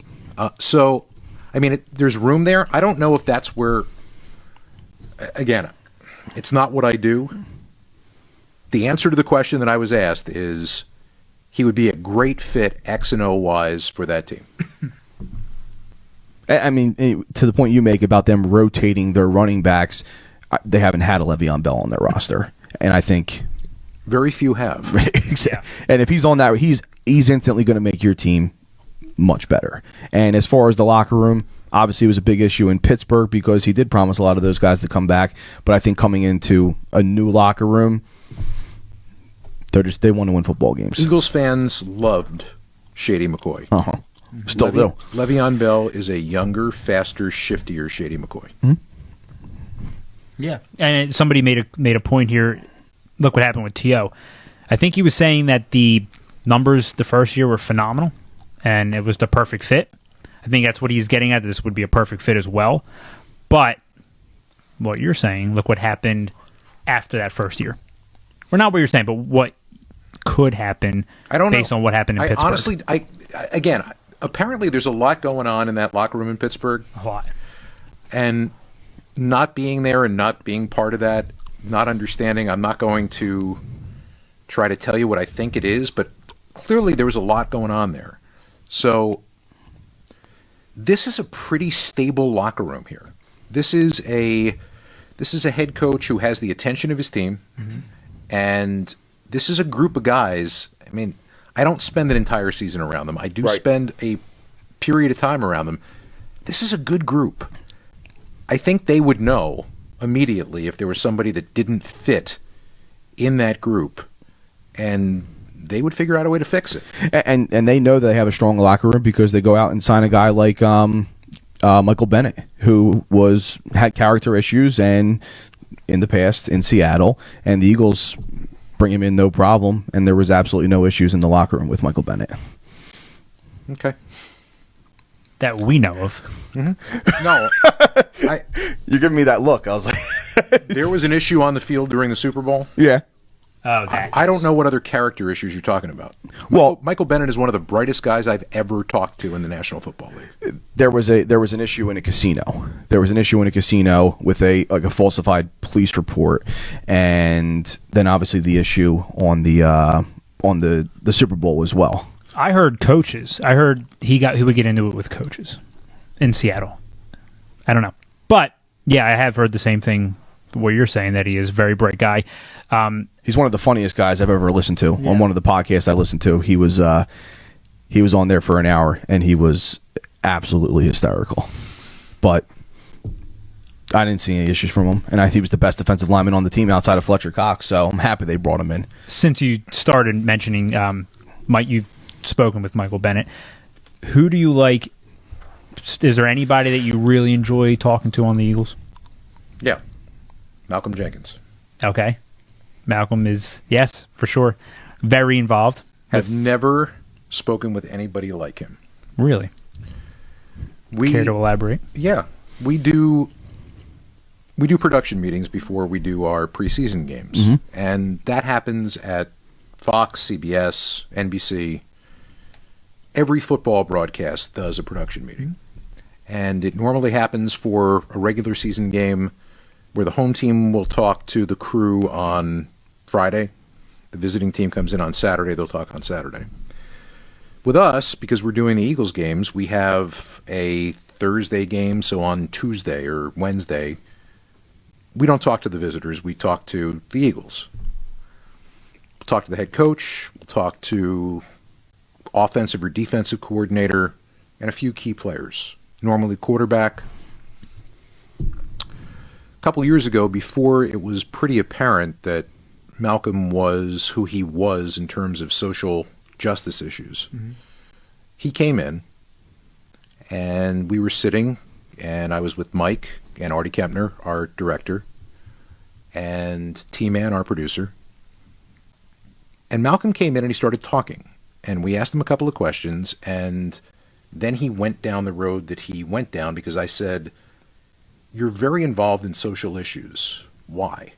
So, I mean, there's room there. I don't know if that's where, again, it's not what I do. The answer to the question that I was asked is he would be a great fit X and O wise for that team. I mean, to the point you make about them rotating their running backs, they haven't had a Le'Veon Bell on their roster. And I think very few have. Yeah. And if he's on that, he's instantly going to make your team much better. And as far as the locker room, obviously it was a big issue in Pittsburgh because he did promise a lot of those guys to come back. But I think coming into a new locker room, they want to win football games. Eagles fans loved Shady McCoy. Uh-huh. Still do. Le'Veon Bell is a younger, faster, shiftier Shady McCoy. Mm-hmm. Yeah, and somebody made a point here. Look what happened with T.O. I think he was saying that the numbers the first year were phenomenal, and it was the perfect fit. I think that's what he's getting at. This would be a perfect fit as well. But what you're saying, look what happened after that first year. Or not what you're saying, but what could happen based on what happened in Pittsburgh. Honestly, again, apparently there's a lot going on in that locker room in Pittsburgh. A lot. And not being there and not being part of that, not understanding, I'm not going to try to tell you what I think it is, but clearly there was a lot going on there. So this is a pretty stable locker room here. This is a head coach who has the attention of his team, and this is a group of guys. I mean, I don't spend an entire season around them. I do spend a period of time around them. This is a good group. I think they would know immediately if there was somebody that didn't fit in that group, and they would figure out a way to fix it. And they know they have a strong locker room because they go out and sign a guy like Michael Bennett, who had character issues and in the past in Seattle, and the Eagles bring him in no problem, and there was absolutely no issues in the locker room with Michael Bennett. Okay. That we know of. No. You're giving me that look. I was like... There was an issue on the field during the Super Bowl. Yeah. Oh, okay. I don't know what other character issues you're talking about. Well, Michael Bennett is one of the brightest guys I've ever talked to in the National Football League. there was an issue in a casino. There was an issue in a casino with a falsified police report, and then obviously the issue on the Super Bowl as well. I heard coaches. I heard he would get into it with coaches in Seattle. I don't know, but yeah, I have heard the same thing. What you're saying, that he is a very bright guy. He's one of the funniest guys I've ever listened to. On one of the podcasts I listened to, he was on there for an hour, and he was absolutely hysterical. But I didn't see any issues from him, and he was the best defensive lineman on the team outside of Fletcher Cox. So I'm happy they brought him in. Since you started mentioning Mike, you've spoken with Michael Bennett. Who do you like? Is there anybody that you really enjoy talking to on the Eagles? Yeah. Malcolm Jenkins. Okay. Malcolm is, yes, for sure, very involved. Have never spoken with anybody like him. Really? Care to elaborate? Yeah. We do production meetings before we do our preseason games. And that happens at Fox, CBS, NBC. Every football broadcast does a production meeting. And it normally happens for a regular season game where the home team will talk to the crew on Friday. The visiting team comes in on Saturday. They'll talk on Saturday. With us, because we're doing the Eagles games, we have a Thursday game. So on Tuesday or Wednesday, we don't talk to the visitors. We talk to the Eagles. We'll talk to the head coach. We'll talk to offensive or defensive coordinator and a few key players. Normally quarterback. A couple years ago, before it was pretty apparent that Malcolm was who he was in terms of social justice issues, he came in, and we were sitting, and I was with Mike and Artie Kempner, our director, and T-Man, our producer. And Malcolm came in and he started talking, and we asked him a couple of questions, and then he went down the road that he went down because I said, "You're very involved in social issues. Why?"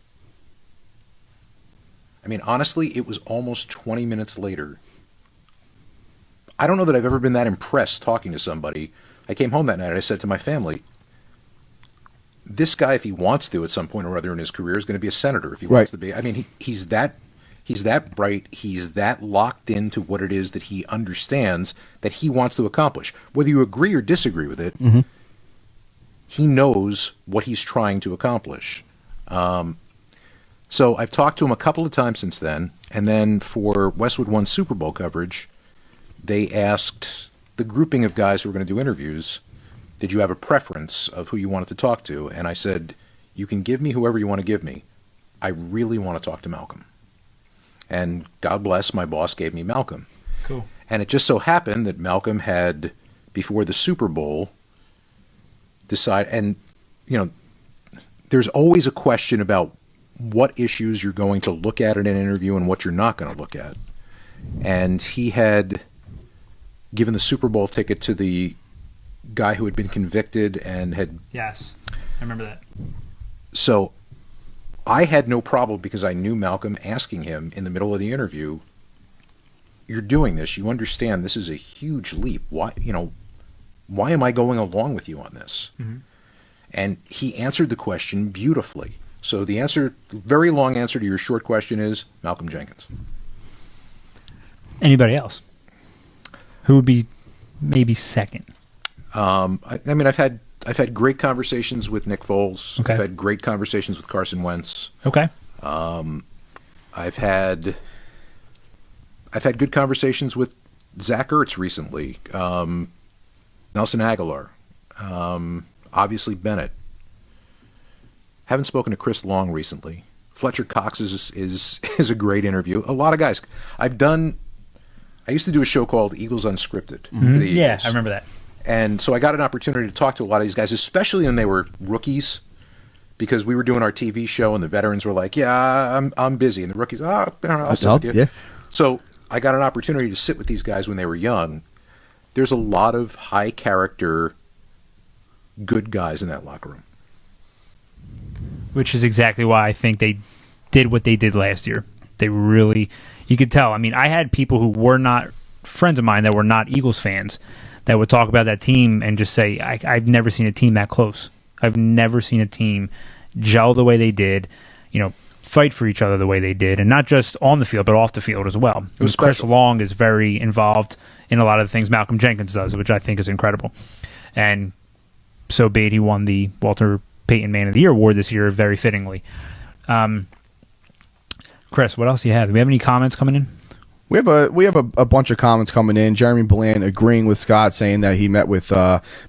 I mean, honestly, it was almost 20 minutes later. I don't know that I've ever been that impressed talking to somebody. I came home that night and I said to my family, this guy, if he wants to at some point or other in his career, is going to be a senator if he wants to be. I mean, he's that bright. He's that locked into what it is that he understands that he wants to accomplish. Whether you agree or disagree with it, he knows what he's trying to accomplish. So I've talked to him a couple of times since then, and then for Westwood One Super Bowl coverage, they asked the grouping of guys who were going to do interviews, did you have a preference of who you wanted to talk to? And I said, you can give me whoever you want to give me. I really want to talk to Malcolm. And God bless, my boss gave me Malcolm. Cool. And it just so happened that Malcolm had, before the Super Bowl, decided, and, you know, there's always a question about what issues you're going to look at in an interview and what you're not going to look at. And he had given the Super Bowl ticket to the guy who had been convicted and had... Yes, I remember that. So I had no problem, because I knew Malcolm, asking him in the middle of the interview, you're doing this, you understand this is a huge leap. Why am I going along with you on this? And he answered the question beautifully. So the answer, very long answer to your short question is Malcolm Jenkins. Anybody else? Who would be maybe second? I mean, I've had great conversations with Nick Foles. Okay. I've had great conversations with Carson Wentz. Okay. I've had good conversations with Zach Ertz recently. Nelson Aguilar. Obviously Bennett. Haven't spoken to Chris Long recently. Fletcher Cox is a great interview. A lot of guys. I used to do a show called Eagles Unscripted. For the Eagles. Yeah, I remember that. And so I got an opportunity to talk to a lot of these guys, especially when they were rookies, because we were doing our TV show and the veterans were like, "Yeah, I'm busy," and the rookies, I'll sit with you." Yeah. So I got an opportunity to sit with these guys when they were young. There's a lot of high character, good guys in that locker room. Which is exactly why I think they did what they did last year. They really, you could tell. I mean, I had people who were not friends of mine that were not Eagles fans that would talk about that team and just say, I've never seen a team that close. I've never seen a team gel the way they did, fight for each other the way they did, and not just on the field, but off the field as well. Was Chris special. Long is very involved in a lot of the things Malcolm Jenkins does, which I think is incredible. And so be it, he won the Walter Payton Man of the Year award this year very fittingly. Chris, what else do you have? Do we have any comments coming in? We have a bunch of comments coming in. Jeremy Bland agreeing with Scott, saying that he met with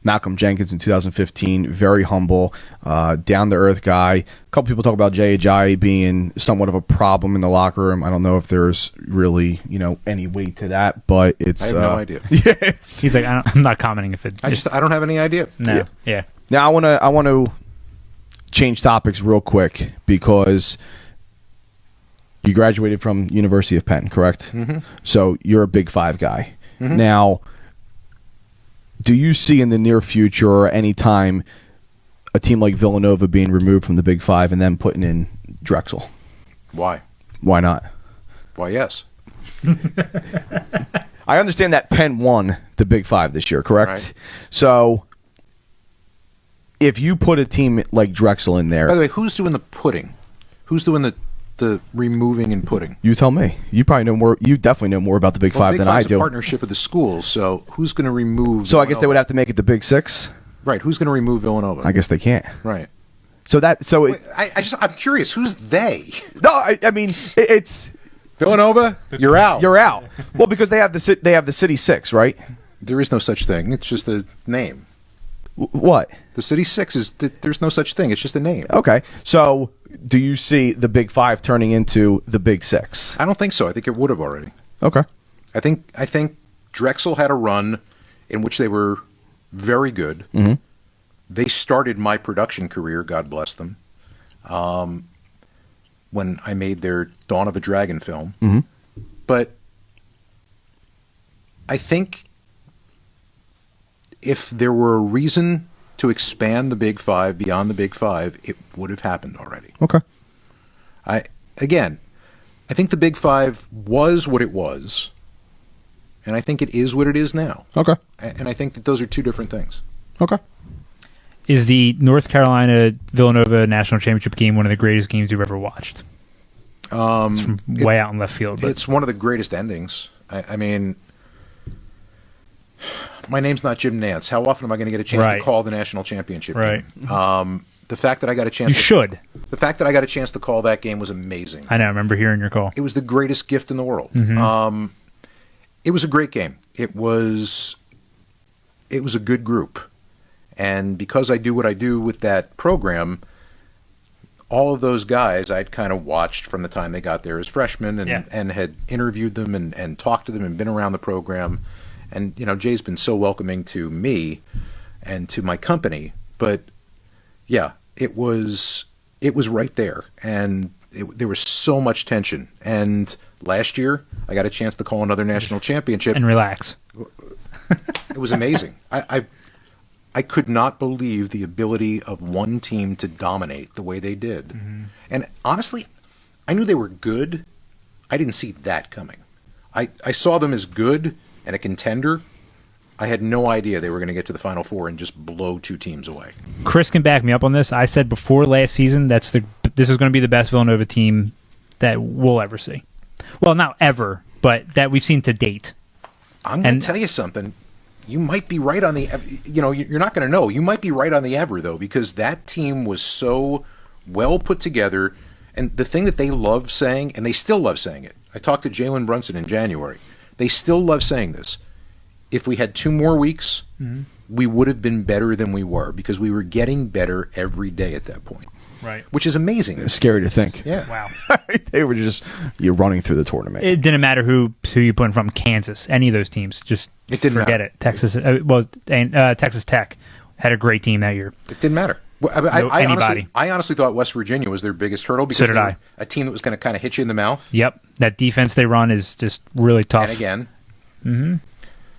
Malcolm Jenkins in 2015. Very humble, down to earth guy. A couple people talk about Jay Ajayi being somewhat of a problem in the locker room. I don't know if there's really any weight to that, but it's. I have no idea. Yeah, He's like, I'm not commenting if it. I don't have any idea. No. Yeah. Now I want to change topics real quick because you graduated from University of Penn, correct? Mm-hmm. So you're a Big Five guy. Mm-hmm. Now, do you see in the near future or any time a team like Villanova being removed from the Big Five and then putting in Drexel? Why? Why not? Why, yes. I understand that Penn won the Big Five this year, correct? Right. So if you put a team like Drexel in there... By the way, who's doing the putting? Who's doing the removing and putting? You tell me. You probably know more. You definitely know more about the Big Five Big than Five's I do. a partnership with the schools, so who's going to remove? So I guess they would have to make it the Big Six. Right. Who's going to remove Villanova? I guess they can't. Right. Wait, I'm curious. Who's they? No, I mean it's Villanova. You're out. you're out. Well, because they have the City Six, right? There is no such thing. It's just a name. What? The City Six is. There's no such thing. It's just a name. Okay. So do you see the Big Five turning into the Big Six? I don't think so. I think it would have already. Okay. I think Drexel had a run in which they were very good. Mm-hmm. They started my production career, God bless them, when I made their Dawn of a Dragon film. Mm-hmm. But I think if there were a reason to expand the Big Five beyond the Big Five, it would have happened already. Okay. I think the Big Five was what it was, and I think it is what it is now. Okay. And I think that those are two different things. Okay. Is the North Carolina Villanova National Championship game one of the greatest games you've ever watched? It's from way out in left field. But It's one of the greatest endings. I mean, my name's not Jim Nance. How often am I going to get a chance Right. to call the national championship Right. game? The fact that I got a chance. you should. The fact that I got a chance to call that game was amazing. I know. I remember hearing your call. It was the greatest gift in the world. Mm-hmm. It was a great game. It was a good group. And because I do what I do with that program, all of those guys I'd kind of watched from the time they got there as freshmen and had interviewed them and talked to them and been around the program. And, Jay's been so welcoming to me and to my company. But, yeah, it was right there. And there was so much tension. And last year, I got a chance to call another national championship. And relax. It was amazing. I could not believe the ability of one team to dominate the way they did. Mm-hmm. And honestly, I knew they were good. I didn't see that coming. I saw them as good and a contender. I had no idea they were going to get to the Final Four and just blow two teams away. Chris can back me up on this. I said before last season this is going to be the best Villanova team that we'll ever see. Well, not ever, but that we've seen to date. I'm going to tell you something. you might be right on the, you're not going to know. You might be right on the ever, though, because that team was so well put together. And the thing that they love saying, and they still love saying it, I talked to Jalen Brunson in January. They still love saying this. If we had 2 more weeks, we would have been better than we were, because we were getting better every day at that point. Right. Which is amazing. It's scary to think. Yeah. Wow. They were just you're running through the tournament. It didn't matter who you put in from Kansas, any of those teams. Just It didn't forget matter. it. Texas, Texas Tech had a great team that year. It didn't matter. Well, Anybody. I honestly thought West Virginia was their biggest hurdle, because So did they were I. a team that was going to kind of hit you in the mouth. Yep, that defense they run is just really tough. And again,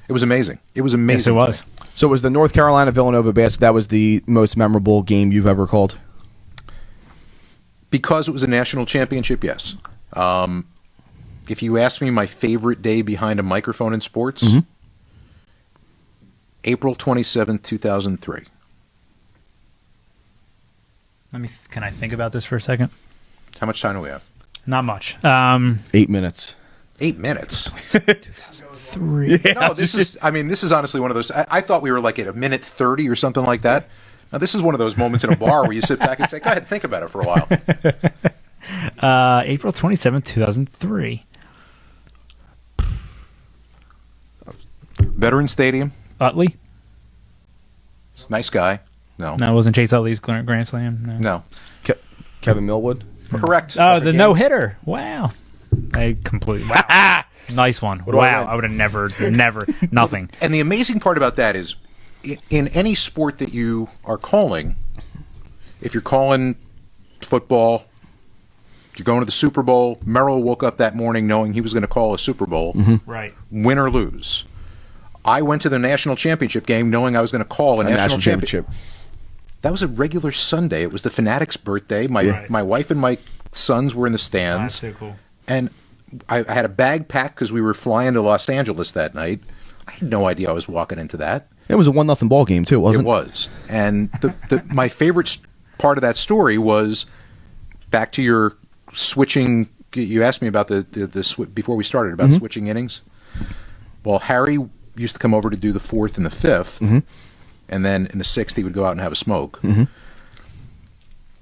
it was amazing. It was amazing. Yes, it was. So was the North Carolina Villanova basket, that was the most memorable game you've ever called? Because it was a national championship, yes. If you ask me my favorite day behind a microphone in sports, April 27th, 2003. Can I think about this for a second? How much time do we have? Not much. 8 minutes. 8 minutes. 3. No, this is honestly one of those. I thought we were like at a minute 30 or something like that. Now, this is one of those moments in a bar where you sit back and say, go ahead, think about it for a while. April 27th, 2003. Veteran Stadium. Utley? Nice guy. No. No, it wasn't Chase Utley's Grand Slam. No. Kevin Millwood? Correct. Oh, Perfect the game. no-hitter. Wow. Wow. Nice one. do I Wow. win? I would have never, nothing. And the amazing part about that is, in any sport that you are calling, if you're calling football, you're going to the Super Bowl, Merrill woke up that morning knowing he was going to call a Super Bowl, Right. win or lose. I went to the national championship game knowing I was going to call a national championship. That was a regular Sunday. It was the Fanatics' birthday. My wife and my sons were in the stands. That's so cool. And I had a bag packed because we were flying to Los Angeles that night. I had no idea I was walking into that. It was a 1-0 ball game too, wasn't it? It was. And my favorite part of that story was, back to your switching. You asked me about the before we started about switching innings. Well, Harry used to come over to do the 4th and the 5th, and then in the 6th he would go out and have a smoke.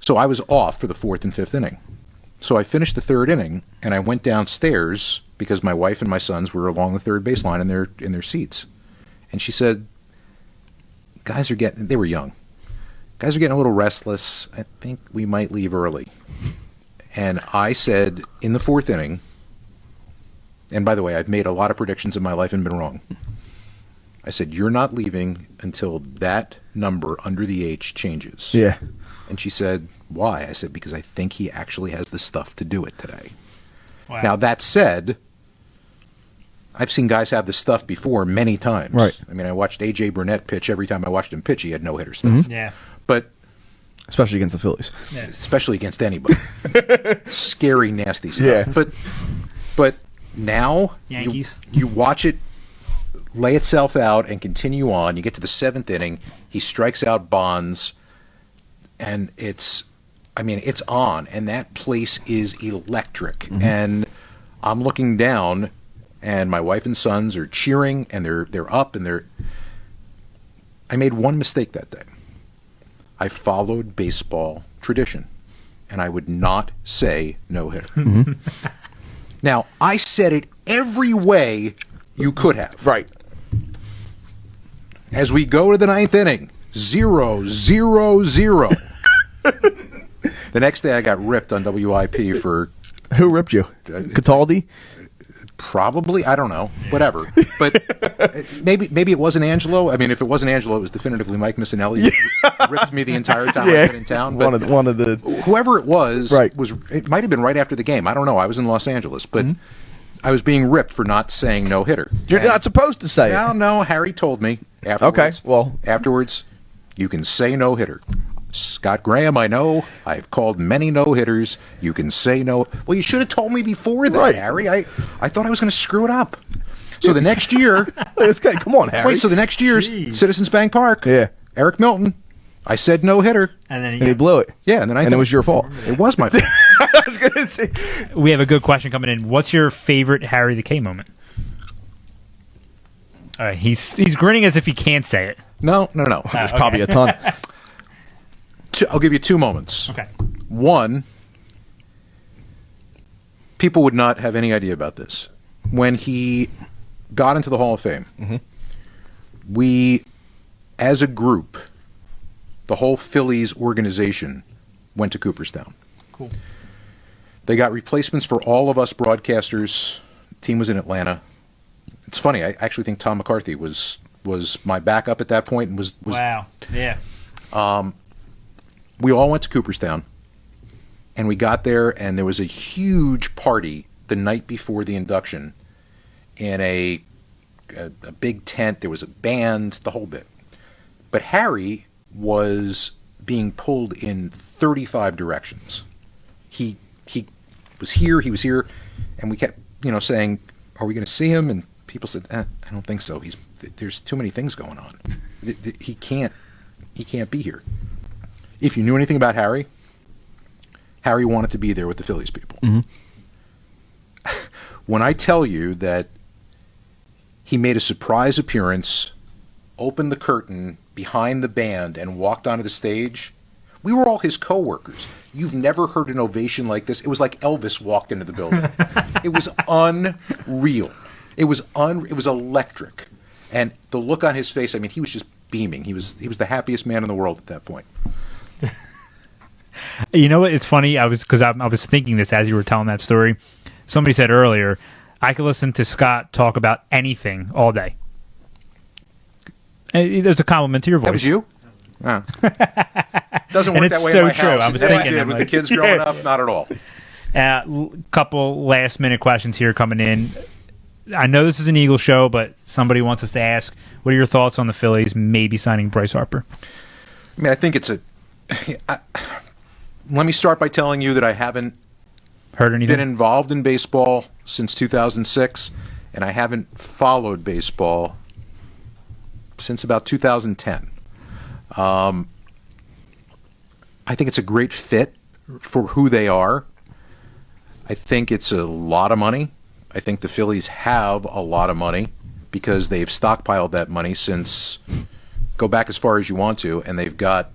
So I was off for the 4th and 5th inning. So I finished the 3rd inning, and I went downstairs because my wife and my sons were along the third baseline in their seats, and she said, they were young. Guys are getting a little restless. I think we might leave early. And I said, in the 4th inning, and by the way, I've made a lot of predictions in my life and been wrong. I said, you're not leaving until that number under the H changes. Yeah. And she said, why? I said, because I think he actually has the stuff to do it today. Wow. Now, that said, I've seen guys have the stuff before many times. Right. I mean, I watched A.J. Burnett pitch. Every time I watched him pitch, he had no-hitter stuff. Yeah. But Especially against the Phillies. Yeah. especially against anybody. Scary, nasty stuff. Yeah. But now Yankees. you watch it lay itself out and continue on. You get to the 7th inning. He strikes out Bonds, and it's on, and that place is electric. And I'm looking down, and my wife and sons are cheering, and they're up, and I made one mistake that day. I followed baseball tradition, and I would not say no-hitter. Now, I said it every way you could have. Right. As we go to the 9th inning, 0-0-0. The next day I got ripped on WIP for Who ripped you? Cataldi? probably, I don't know, whatever. But maybe it wasn't Angelo. I mean, if it wasn't Angelo, it was definitively Mike Missinelli who ripped me the entire time I've been in town. But One of the whoever it was, Right. it might have been right after the game. I don't know. I was in Los Angeles, but I was being ripped for not saying no-hitter. You're not supposed to say it. No, Harry told me afterwards. Okay, well. Afterwards, you can say no-hitter. Scott Graham, I know. I've called many no-hitters. You can say no. Well, you should have told me before that, Right. Harry. I thought I was going to screw it up. So the next year... This guy, come on, Harry. Wait, so the next year's Citizens Bank Park. Yeah. Eric Milton. I said no-hitter. And And he blew it. Yeah, and then And it was your fault. It was my fault. I was going to say. we have a good question coming in. What's your favorite Harry the K moment? He's grinning as if he can't say it. No. There's probably a ton. I'll give you 2 moments. Okay. One, people would not have any idea about this. When he got into the Hall of Fame, we, as a group, the whole Phillies organization went to Cooperstown. Cool. They got replacements for all of us broadcasters. The team was in Atlanta. It's funny. I actually think Tom McCarthy was my backup at that point. And was Wow. Yeah. We all went to Cooperstown, and we got there, and there was a huge party the night before the induction in a big tent. There was a band, the whole bit. But Harry was being pulled in 35 directions. He was here, and we kept saying, "Are we going to see him?" And people said, "I don't think so. There's too many things going on. He can't be here." If you knew anything about Harry wanted to be there with the Phillies people. When I tell you that he made a surprise appearance, opened the curtain behind the band, and walked onto the stage, we were all his co-workers. You've never heard an ovation like this. It was like Elvis walked into the building. It was unreal. It was electric. And the look on his face, I mean, he was just beaming. He was the happiest man in the world at that point. You know what? It's funny. I was thinking this as you were telling that story. Somebody said earlier, I could listen to Scott talk about anything all day. There's a compliment to your voice. That was you? Oh. Doesn't And work it's that way so in my true. house. I was It never thinking, did I'm with like- the kids growing up, not at all. Couple last minute questions here coming in. I know this is an Eagles show, but somebody wants us to ask, what are your thoughts on the Phillies maybe signing Bryce Harper? I mean, I think it's let me start by telling you that I haven't Heard anything? been involved in baseball since 2006, and I haven't followed baseball since about 2010. I think it's a great fit for who they are. I think it's a lot of money. I think the Phillies have a lot of money because they've stockpiled that money since, go back as far as you want to, and they've got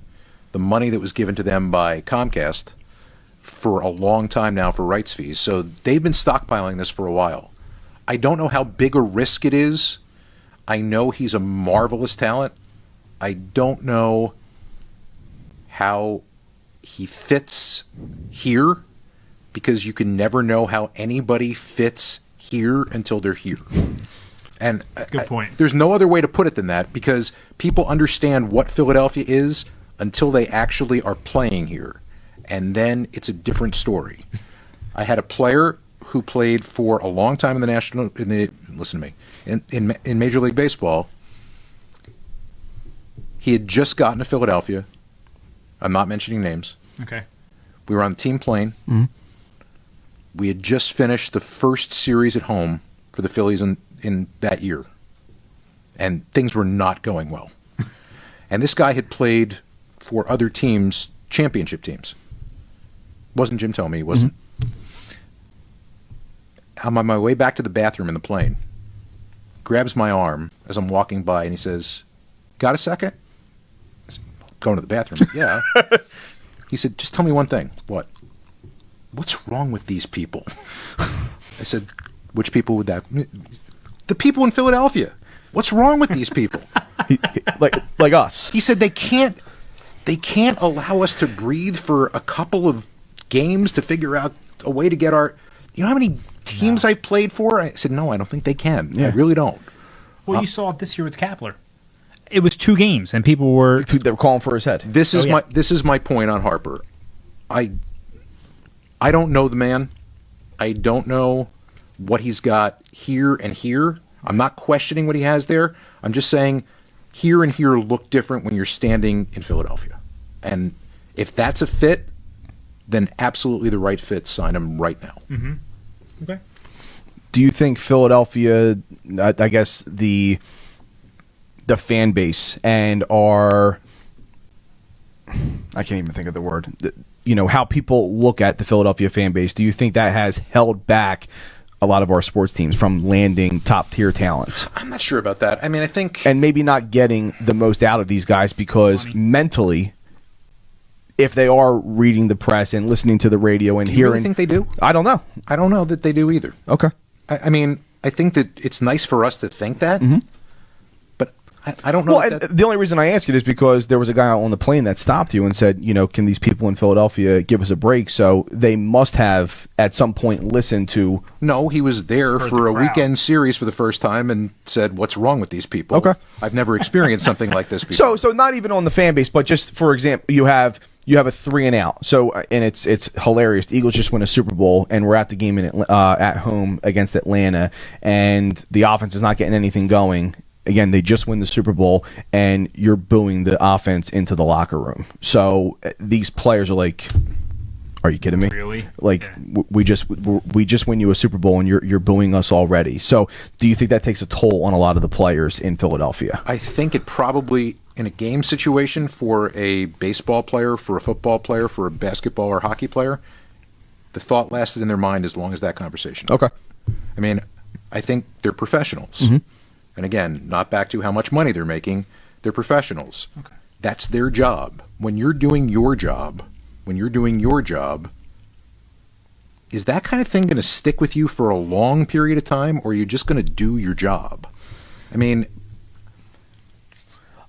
the money that was given to them by Comcast for a long time now for rights fees. So they've been stockpiling this for a while. I don't know how big a risk it is. I know he's a marvelous talent. I don't know how he fits here, because you can never know how anybody fits here until they're here. And Good point. there's no other way to put it than that, because people understand what Philadelphia is until they actually are playing here. And then it's a different story. I had a player who played for a long time in in Major League Baseball. He had just gotten to Philadelphia. I'm not mentioning names. Okay. We were on the team plane. We had just finished the first series at home for the Phillies in that year. And things were not going well. And this guy had played for other teams, championship teams. Wasn't Jim Thome, he wasn't. I'm on my way back to the bathroom in the plane. Grabs my arm as I'm walking by, and he says, "Got a second?" I said, "Going to the bathroom." "Yeah." He said, "Just tell me one thing." "What?" "What's wrong with these people?" I said, "Which people would that?" "The people in Philadelphia. What's wrong with these people?" like us. He said, they can't allow us to breathe for a couple of games to figure out a way to get our... You know how many teams I played for? I said, no, I don't think they can. Yeah. I really don't. Well, you saw it this year with Kapler. It was 2 games, and people were... They were calling for his head. This is my point on Harper. I don't know the man. I don't know what he's got here and here. I'm not questioning what he has there. I'm just saying here and here look different when you're standing in Philadelphia. And if that's a fit, then absolutely the right fit. Sign him right now. Mm-hmm. Okay. Do you think Philadelphia, I guess the fan base and I can't even think of the word, how people look at the Philadelphia fan base, do you think that has held back a lot of our sports teams from landing top tier talents. I'm not sure about that. I mean, I think, And maybe not getting the most out of these guys because mentally, if they are reading the press and listening to the radio and do you hearing, really think they do? I don't know. I don't know that they do either. Okay. I mean, I think that it's nice for us to think that, but I don't know. Well, and the only reason I ask it is because there was a guy on the plane that stopped you and said, can these people in Philadelphia give us a break? So they must have at some point listened to. No, he was there Heard for the a crowd. weekend series for the first time and said, "What's wrong with these people?" Okay. I've never experienced something like this before. So not even on the fan base, but just for example, you have a 3 and out. So and it's hilarious. The Eagles just won a Super Bowl, and we're at the game at home against Atlanta, and the offense is not getting anything going. Again, they just win the Super Bowl, and you're booing the offense into the locker room. So these players are like, "Are you kidding me? Really? Like Yeah. we just win you a Super Bowl, and you're booing us already." So do you think that takes a toll on a lot of the players in Philadelphia? I think it probably, in a game situation for a baseball player, for a football player, for a basketball or hockey player, the thought lasted in their mind as long as that conversation. Okay. I mean, I think they're professionals. And again, not back to how much money they're making. They're professionals. Okay. That's their job. When you're doing your job, is that kind of thing going to stick with you for a long period of time, or are you just going to do your job? I mean,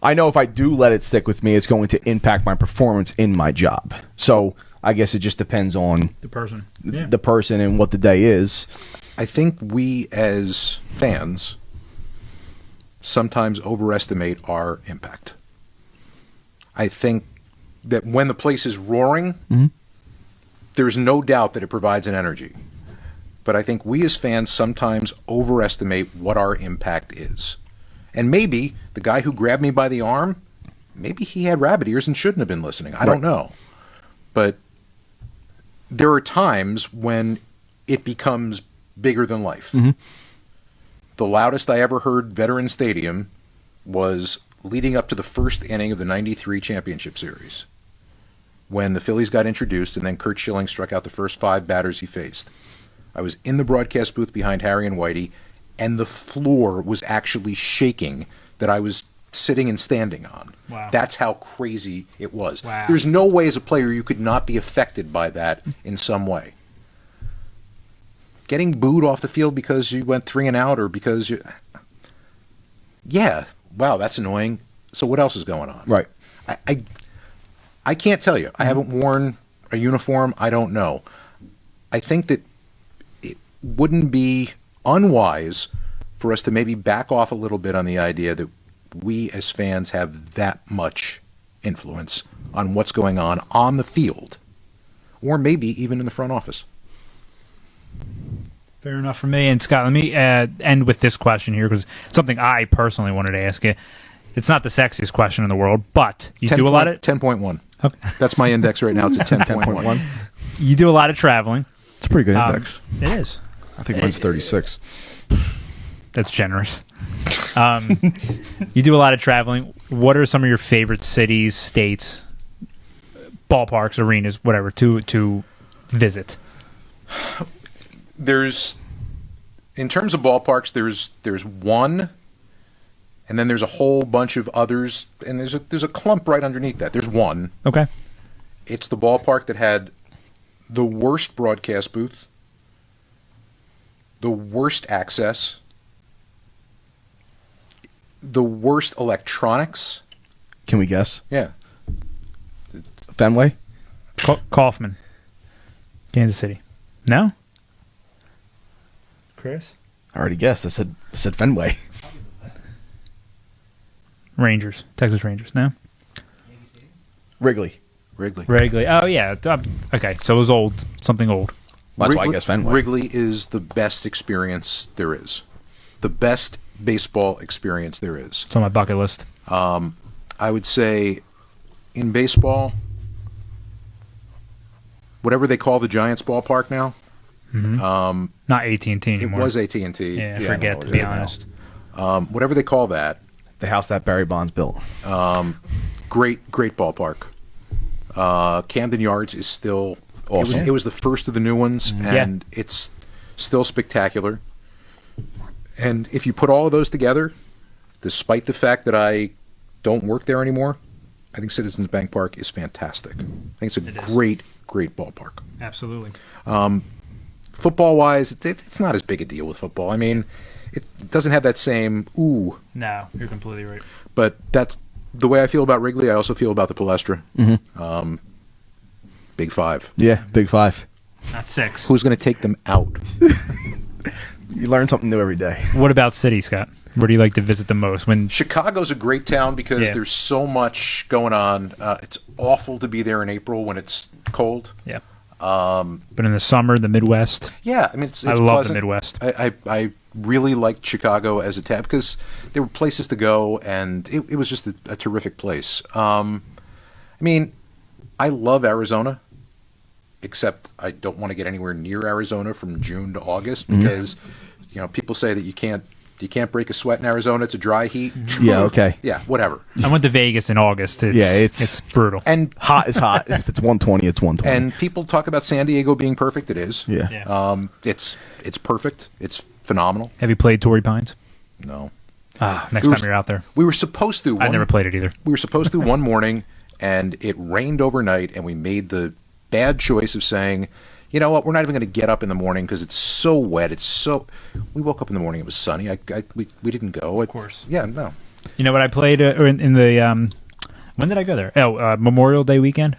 I know if I do let it stick with me, it's going to impact my performance in my job. So I guess it just depends on The person. the person and what the day is. I think we as fans sometimes overestimate our impact. I think that when the place is roaring, there's no doubt that it provides an energy. But I think we as fans sometimes overestimate what our impact is. And maybe the guy who grabbed me by the arm, maybe he had rabbit ears and shouldn't have been listening. I don't know. But there are times when it becomes bigger than life. The loudest I ever heard Veterans Stadium was leading up to the first inning of the 93 championship series, when the Phillies got introduced and then Curt Schilling struck out the first 5 batters he faced. I was in the broadcast booth behind Harry and Whitey, and the floor was actually shaking that I was sitting and standing on. Wow. That's how crazy it was. Wow. There's no way as a player you could not be affected by that in some way. Getting booed off the field because you went 3 and out, or because you... Yeah, wow, that's annoying. So what else is going on? Right. I can't tell you. I haven't worn a uniform. I don't know. I think that it wouldn't be unwise for us to maybe back off a little bit on the idea that we as fans have that much influence on what's going on the field, or maybe even in the front office. Fair enough for me. And Scott, let me end with this question here, because it's something I personally wanted to ask you. It's not the sexiest question in the world, but you do a lot of 10.1. Okay. That's my index right now. It's a 10.1. You do a lot of traveling. It's a pretty good index. It is. I think mine's 36. That's generous. You do a lot of traveling. What are some of your favorite cities, states, ballparks, arenas, whatever, to visit? In terms of ballparks, there's one, and then there's a whole bunch of others, and there's a clump right underneath that. There's one. Okay. It's the ballpark that had the worst broadcast booth, the worst access, the worst electronics. Can we guess? Yeah. Fenway? Kaufman. Kansas City. No? Chris? I already guessed. I said Fenway. Rangers. Texas Rangers. No? Wrigley. Wrigley. Oh, yeah. Okay, so it was old. Something old. That's why I guess Fenway. Wrigley is the best experience there is. The best baseball experience there is. It's on my bucket list. I would say in baseball, whatever they call the Giants ballpark now. Not AT&T It anymore. was AT&T. Yeah, I Yeah, forget, no, to it be is now. honest. Whatever they call that. The house that Barry Bonds built. Great ballpark. Camden Yards is still Awesome. It was the first of the new ones, and it's still spectacular. And if you put all of those together, despite the fact that I don't work there anymore, I think Citizens Bank Park is fantastic. I think it's a great ballpark. Absolutely. Football-wise, it's not as big a deal with football. I mean, it doesn't have that same ooh. No, you're completely right. But that's the way I feel about Wrigley. I also feel about the Palestra. Mm-hmm. Big Five. Yeah, Big Five. Not 6. Who's going to take them out? You learn something new every day. What about city, Scott? Where do you like to visit the most? When Chicago's a great town because there's so much going on. It's awful to be there in April when it's cold. Yeah. But in the summer, the Midwest. Yeah, I mean, it's I love pleasant. the Midwest. I really liked Chicago as a town because there were places to go, and it was just a terrific place. I mean, I love Arizona, except I don't want to get anywhere near Arizona from June to August because people say that you can't break a sweat in Arizona. It's a dry heat. Yeah, okay. Yeah, whatever. I went to Vegas in August. It's brutal. And Hot is hot. If it's 120, it's 120. and people talk about San Diego being perfect. It is. Yeah. It's perfect. It's phenomenal. Have you played Torrey Pines? No. Next time you're out there. We were supposed to. I've never played it either. We were supposed to one morning, and it rained overnight, and we made the bad choice of saying, you know what, we're not even going to get up in the morning because it's so wet. We woke up in the morning, it was sunny. We didn't go. Of course. Yeah, no. You know what I played in the when did I go there? Memorial Day weekend?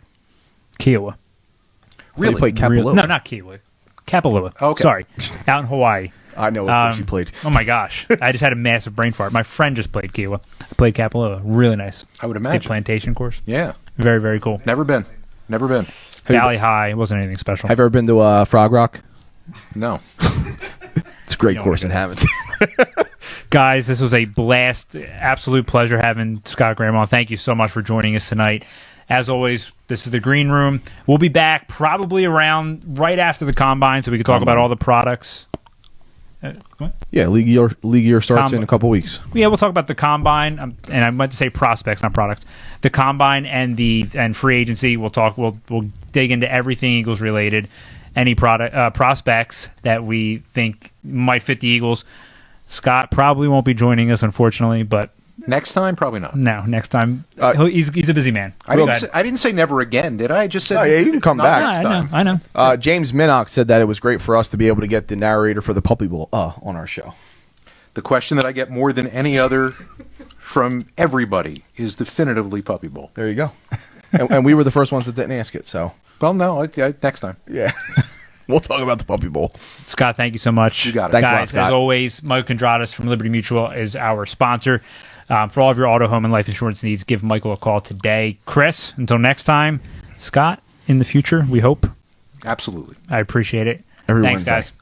Kiowa. Really? You played Kapalua. No, not Kiowa. Kapalua. Okay. Sorry. Out in Hawaii. I know what you played. Oh my gosh. I just had a massive brain fart. My friend just played Kiowa. I played Kapalua. Really nice. I would Big imagine. plantation course. Yeah. Very, very cool. Never been. Valley High. It wasn't anything special. Have you ever been to Frog Rock? No. It's a great You don't course in wanna Hamilton. Guys, this was a blast. Absolute pleasure having Scott Graham on. Thank you so much for joining us tonight. As always, this is the Green Room. We'll be back probably around right after the Combine so we can talk about all the products. What? Yeah, league year starts in a couple weeks. Yeah, we'll talk about the Combine, and I meant to say prospects, not products. The Combine and free agency. We'll talk. We'll dig into everything Eagles related. Any prospects that we think might fit the Eagles. Scott probably won't be joining us, unfortunately, but Next time, probably not. no, next time he's a busy man. I didn't say never again, did I? I just said yeah, you can come not back. next time. I know. James Minnock said that it was great for us to be able to get the narrator for the Puppy Bowl on our show. The question that I get more than any other from everybody is definitively Puppy Bowl. There you go. and we were the first ones that didn't ask it, so. Well, no, next time. Yeah. We'll talk about the Puppy Bowl. Scott, thank you so much. You got it. Thanks a lot, Guys, Scott. as always, Michael Kondratis from Liberty Mutual is our sponsor. For all of your auto, home, and life insurance needs, give Michael a call today. Chris, until next time, Scott, in the future, we hope. Absolutely. I appreciate it. Every Thanks, Wednesday. guys.